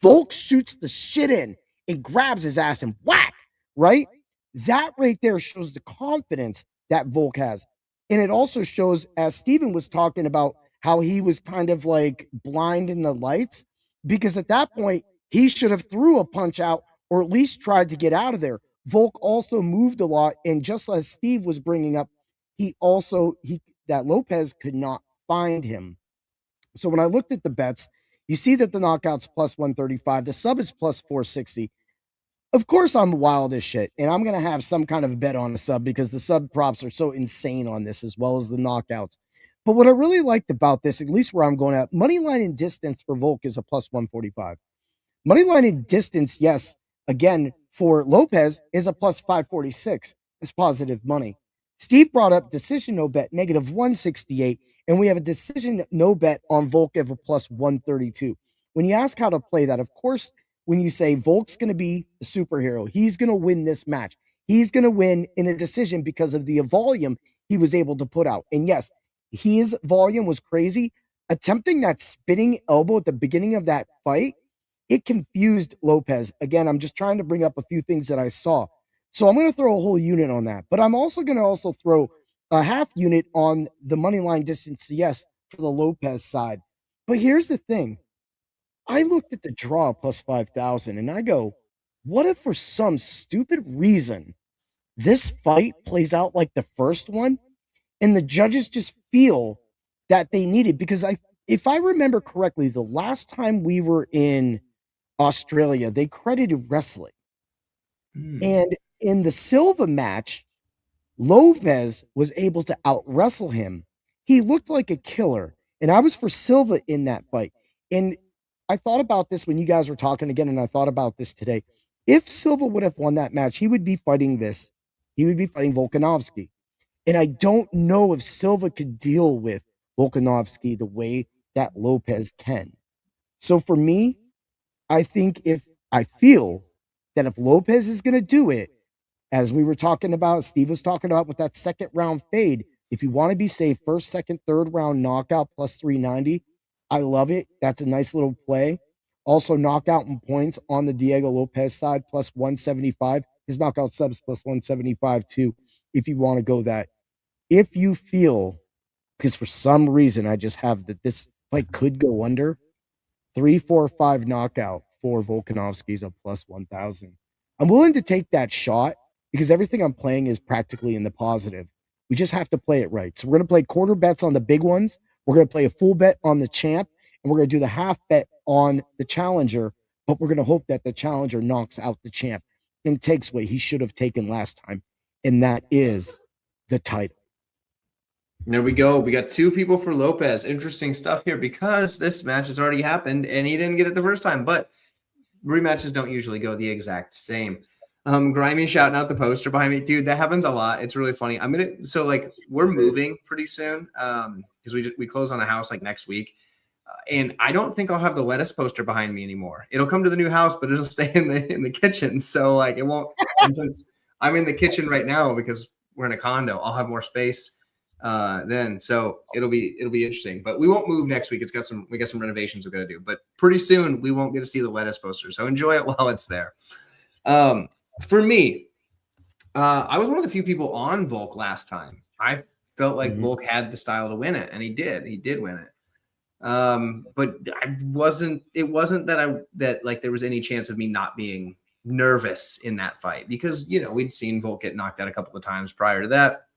Volk shoots the shit in and grabs his ass and whack, right? That right there shows the confidence that Volk has. And it also shows, as Steven was talking about, how he was kind of like blind in the lights, because at that point, he should have threw a punch out or at least tried to get out of there. Volk also moved a lot. And just as Steve was bringing up, that Lopez could not find him. So when I looked at the bets, you see that the knockout's plus 135, the sub is plus 460. Of course, I'm wild as shit, and I'm going to have some kind of bet on the sub because the sub props are so insane on this, as well as the knockouts. But what I really liked about this, at least where I'm going at, money line and distance for Volk is a plus 145. Money line and distance, yes, again, for Lopez is a plus 546. It's positive money. Steve brought up decision no bet, negative 168, and we have a decision no bet on Volk of a plus 132. When you ask how to play that, of course, when you say Volk's going to be the superhero, he's going to win this match. He's going to win in a decision because of the volume he was able to put out. And yes, his volume was crazy. Attempting that spinning elbow at the beginning of that fight, it confused Lopez. Again, I'm just trying to bring up a few things that I saw. So I'm going to throw a whole unit on that. But I'm also going to throw a half unit on the money line distance, yes, for the Lopez side. But here's the thing. I looked at the draw plus 5,000 and I go, what if for some stupid reason this fight plays out like the first one and the judges just feel that they need it? Because if I remember correctly, the last time we were in Australia, they credited wrestling. And in the Silva match, Lopez was able to out wrestle him. He looked like a killer. And I was for Silva in that fight. And I thought about this when you guys were talking again, and I thought about this today. If Silva would have won that match, he would be fighting this. He would be fighting Volkanovski. And I don't know if Silva could deal with Volkanovski the way that Lopez can. So for me, I feel that if Lopez is going to do it, as we were talking about, Steve was talking about with that second round fade, if you want to be safe, first, second, third round knockout plus 390, I love it. That's a nice little play. Also, knockout and points on the Diego Lopez side, plus 175. His knockout subs plus 175 too, if you want to go that. If you feel, because for some reason I just have that this fight could go under, 3, 4, 5 knockout for Volkanovski's a plus 1,000. I'm willing to take that shot because everything I'm playing is practically in the positive. We just have to play it right. So we're going to play quarter bets on the big ones. We're going to play a full bet on the champ, and we're going to do the half bet on the challenger, but we're going to hope that the challenger knocks out the champ and takes what he should have taken last time, and that is the title. There we go. We got 2 people for Lopez. Interesting stuff here because this match has already happened, and he didn't get it the first time, but rematches don't usually go the exact same. Grimy shouting out the poster behind me. Dude, that happens a lot. It's really funny. We're moving pretty soon because we close on a house like next week. And I don't think I'll have the lettuce poster behind me anymore. It'll come to the new house, but it'll stay in the kitchen. So like it won't. And since I'm in the kitchen right now because we're in a condo, I'll have more space then. So it'll be interesting. But we won't move next week. We got some renovations we're gonna do. But pretty soon we won't get to see the lettuce poster. So enjoy it while it's there. For me, I was one of the few people on Volk last time. I felt like Volk had the style to win it, and he did. He did win it. But it wasn't that like there was any chance of me not being nervous in that fight because, we'd seen Volk get knocked out a couple of times prior to that,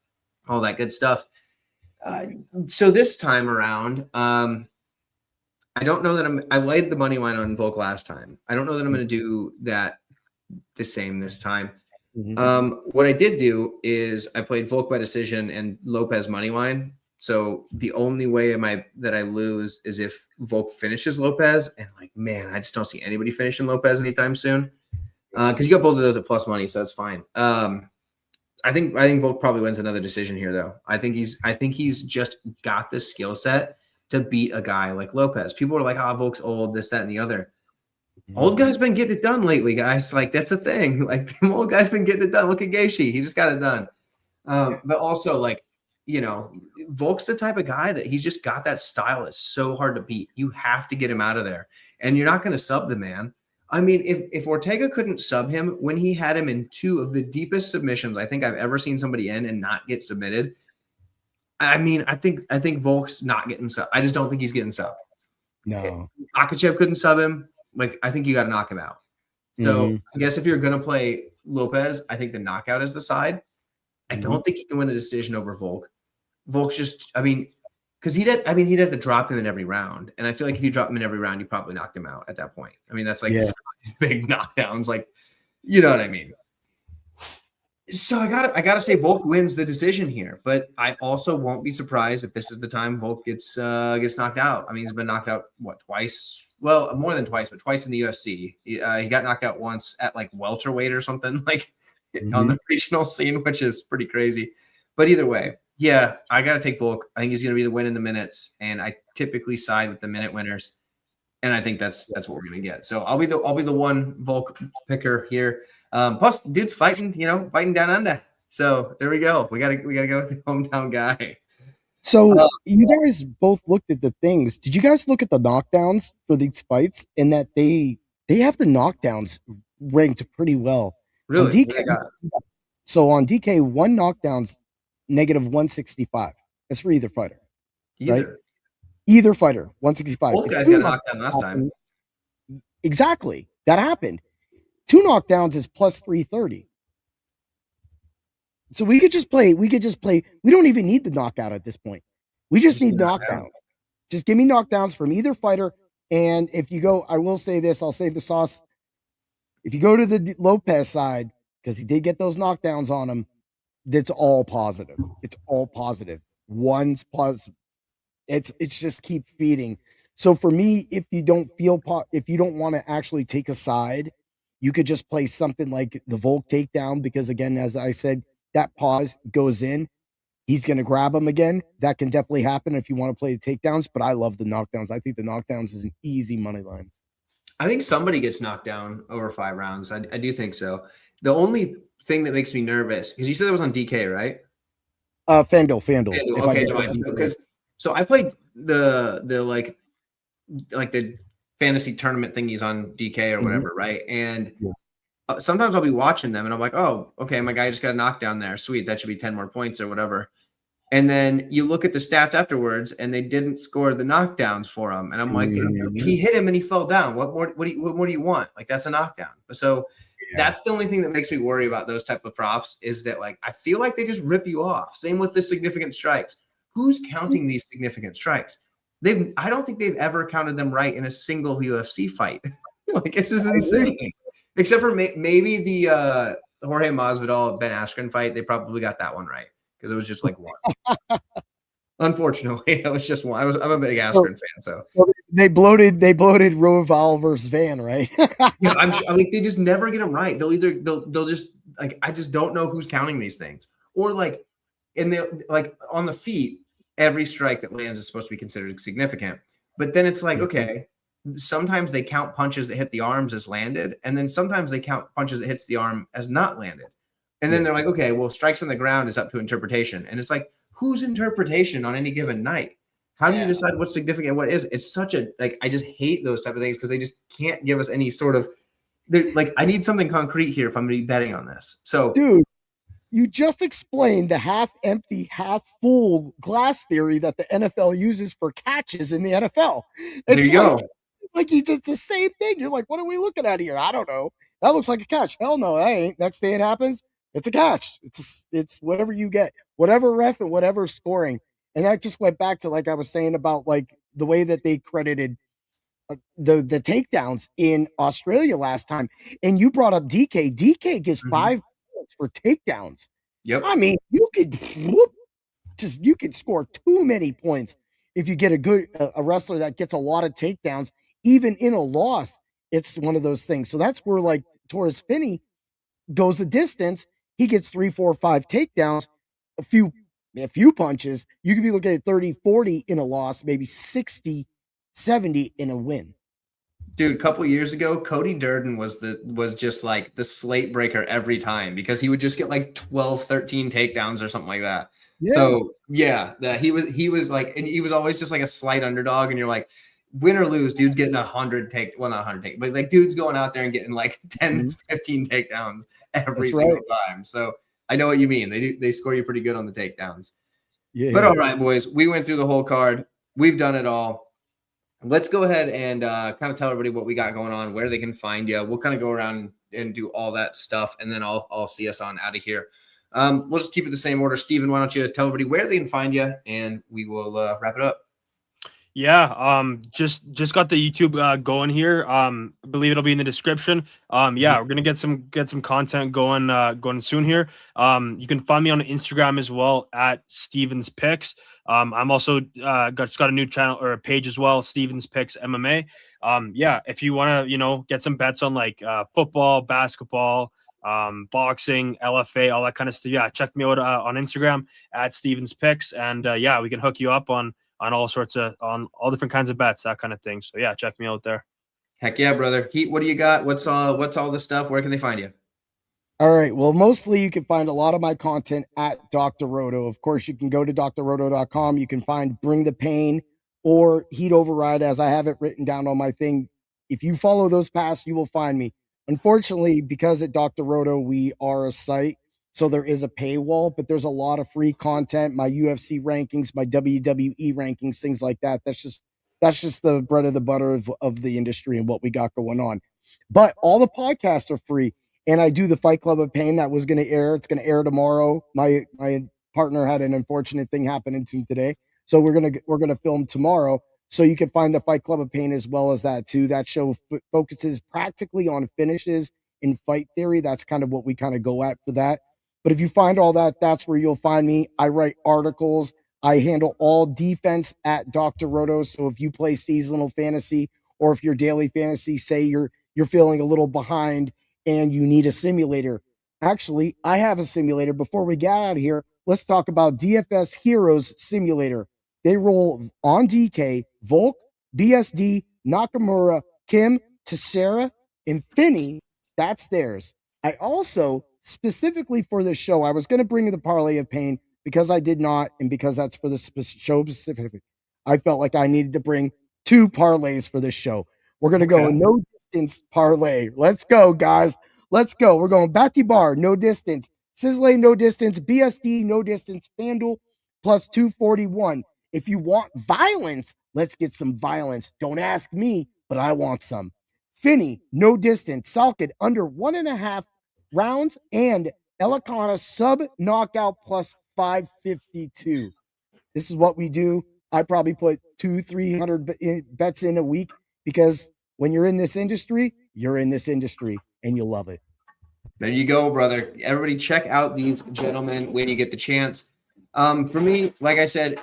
all that good stuff. So this time around, I don't know that I laid the money line on Volk last time. I don't know that I'm going to do that the same this time. What I did do is I played Volk by decision and Lopez money line. So the only way that I lose is if Volk finishes Lopez, and I just don't see anybody finishing Lopez anytime soon. Because you got both of those at plus money, so that's fine. I think Volk probably wins another decision here, though. I think he's just got the skill set to beat a guy like Lopez. People are like, "Oh, Volk's old, this, that, and the other." Old guy's been getting it done lately, guys. Like, that's a thing. Like, the old guy's been getting it done. Look at Gaethje. He just got it done. But also, like, you know, Volk's the type of guy that he's just got that style that's so hard to beat. You have to get him out of there. And you're not going to sub the man. I mean, if Ortega couldn't sub him when he had him in 2 of the deepest submissions I think I've ever seen somebody in and not get submitted, I mean, I think Volk's not getting sub. I just don't think he's getting sub. No. Akachev couldn't sub him. Like, I think you got to knock him out. So I guess if you're going to play Lopez, I think the knockout is the side. I don't think he can win a decision over Volk. Volk's just, I mean, because he'd have to drop him in every round. And I feel like if you drop him in every round, you probably knocked him out at that point. I mean, that's like big knockdowns. Like, you know what I mean? So I gotta say Volk wins the decision here, but I also won't be surprised if this is the time Volk gets knocked out. I mean, he's been knocked out twice? Well, more than twice, but twice in the UFC. He got knocked out once at like welterweight or something, like on the regional scene, which is pretty crazy. But either way, yeah, I gotta take Volk. I think he's gonna be the win in the minutes, and I typically side with the minute winners, and I think that's what we're gonna get. So I'll be the one Volk picker here. Plus, dude's fighting down under. So there we go. We gotta go with the hometown guy. So you guys both looked at the things. Did you guys look at the knockdowns for these fights? In that they have the knockdowns ranked pretty well. Really? On DK, so on DK, 1 knockdown's -165. That's for either fighter. Right? Either fighter, 165. Both guys got knocked down last time. Exactly. That happened. 2 knockdowns is +330. So we could just play. We don't even need the knockout at this point. We just need knockdowns. Just give me knockdowns from either fighter. And if you go, I will say this, I'll save the sauce. If you go to the Lopez side, because he did get those knockdowns on him, that's all positive. It's all positive. One's positive. It's just keep feeding. So for me, if you don't want to actually take a side, you could just play something like the Volk takedown, because again, as I said, that pause goes in. He's going to grab him again. That can definitely happen if you want to play the takedowns, but I love the knockdowns. I think the knockdowns is an easy money line. I think somebody gets knocked down over 5 rounds. I do think so. The only thing that makes me nervous, because you said that was on DK, right? FanDuel. Okay, so I played the the fantasy tournament thingies on DK or whatever, right? And sometimes I'll be watching them and I'm like, oh, okay, my guy just got a knockdown there. Sweet, that should be 10 more points or whatever. And then you look at the stats afterwards and they didn't score the knockdowns for him. And I'm like, he hit him and he fell down. What more do you want? Like, that's a knockdown. So that's the only thing that makes me worry about those type of props, is that, like, I feel like they just rip you off. Same with the significant strikes. Who's counting these significant strikes? I don't think they've ever counted them right in a single UFC fight. Like, this is insane. Except for maybe the Jorge Masvidal Ben Askren fight. They probably got that one right, because it was just like one. Unfortunately, it was just one. I'm a big Askren fan, so they bloated Roval versus Van, right? Yeah, I'm sure. I mean, they just never get them right. They'll just, like, I just don't know who's counting these things. Or like, and they, like, on the feet, every strike that lands is supposed to be considered significant. But then it's like, okay, sometimes they count punches that hit the arms as landed, and then sometimes they count punches that hits the arm as not landed. And then they're like, okay, well, strikes on the ground is up to interpretation. And it's like, whose interpretation on any given night? How do you decide what's significant, what is? It's such a, like, I just hate those type of things, because they just can't give us any sort of, like, I need something concrete here if I'm going to be betting on this. So, dude, you just explained the half empty, half full glass theory that the NFL uses for catches in the NFL. There you go. Like, it's the same thing. You're like, what are we looking at here? I don't know. That looks like a catch. Hell no, that ain't. Next day it happens, it's a catch. It's whatever you get, whatever ref and whatever scoring. And that just went back to, like I was saying, about like the way that they credited the takedowns in Australia last time. And you brought up DK. DK gives 5 points for takedowns. Yep. I mean, you could score too many points if you get a wrestler that gets a lot of takedowns, even in a loss. It's one of those things. So that's where, like, Torres Finney goes the distance. He gets 3, 4, 5 takedowns, a few punches. You could be looking at 30, 40 in a loss, maybe 60, 70 in a win. Dude, a couple years ago, Cody Durden was just like the slate breaker every time because he would just get like 12, 13 takedowns or something like that. Yeah. So yeah, that he was like, and he was always just like a slight underdog, and you're like, win or lose, dude's getting 100 take, well, not 100 take, but like dude's going out there and getting like 10, 15 takedowns every single time. So I know what you mean. They score you pretty good on the takedowns. Yeah. But all right, boys, we went through the whole card. We've done it all. Let's go ahead and kind of tell everybody what we got going on, where they can find you. We'll kind of go around and do all that stuff, and then I'll see us on out of here. We'll just keep it the same order. Steven, why don't you tell everybody where they can find you, and we will wrap it up. Yeah, just got the YouTube going here. I believe it'll be in the description. Yeah, we're gonna get some content going soon here. You can find me on Instagram as well at Stevens Picks. I'm also got a new channel or a page as well, Stevens Picks MMA. Yeah, if you want to get some bets on like football, basketball, boxing, LFA, all that kind of stuff. Yeah, check me out on Instagram at Stevens Picks, and yeah, we can hook you up on all sorts of on all different kinds of bets, that kind of thing. So yeah, check me out there. Heck yeah, brother. Heat, what do you got? What's all the stuff? Where can they find you? All right. Well, mostly you can find a lot of my content at Dr. Roto. Of course, you can go to drroto.com. You can find Bring the Pain or Heat Override, as I have it written down on my thing. If you follow those paths, you will find me. Unfortunately, because at Dr. Roto, we are a site, so there is a paywall, but there's a lot of free content, my UFC rankings, my WWE rankings, things like that. That's just the bread of the butter of the industry and what we got going on. But all the podcasts are free. And I do the Fight Club of Pain that was going to air. It's going to air tomorrow. My partner had an unfortunate thing happen to him today, so we're gonna film tomorrow. So you can find the Fight Club of Pain as well as that too. That show focuses practically on finishes in fight theory. That's kind of what we kind of go at for that. But if you find all that, that's where you'll find me. I write articles. I handle all defense at Dr. Roto. So if you play seasonal fantasy or if your daily fantasy, say you're feeling a little behind and you need a simulator. Actually, I have a simulator. Before we get out of here, let's talk about DFS Heroes Simulator. They roll on DK, Volk, BSD, Nakamura, Kim, Teixeira, and Finney. That's theirs. I also, specifically for this show, I was going to bring the Parlay of Pain because I did not, and because that's for the show specific. I felt like I needed to bring 2 parlays for this show. We're going to go no distance parlay. Let's go, guys. Let's go. We're going Batty Bar, no distance. Sizzle, no distance. BSD, no distance. FanDuel, plus 241. If you want violence, let's get some violence. Don't ask me, but I want some. Finney, no distance. Salkid, under 1.5 rounds. And Elikana, sub knockout, plus 552. This is what we do. I probably put 200-300 bets in a week because when you're in this industry, you're in this industry and you'll love it. There you go, brother. Everybody check out these gentlemen when you get the chance. For me, like I said,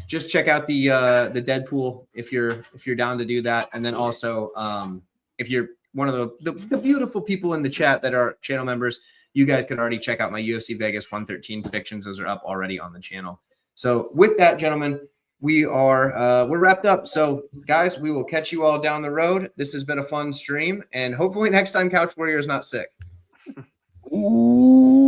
just check out the Deadpool if you're down to do that. And then also if you're one of the beautiful people in the chat that are channel members, you guys can already check out my UFC Vegas 113 predictions. Those are up already on the channel. So with that, gentlemen, we're wrapped up. So guys, we will catch you all down the road. This has been a fun stream, and hopefully next time Couch Warrior is not sick. Ooh.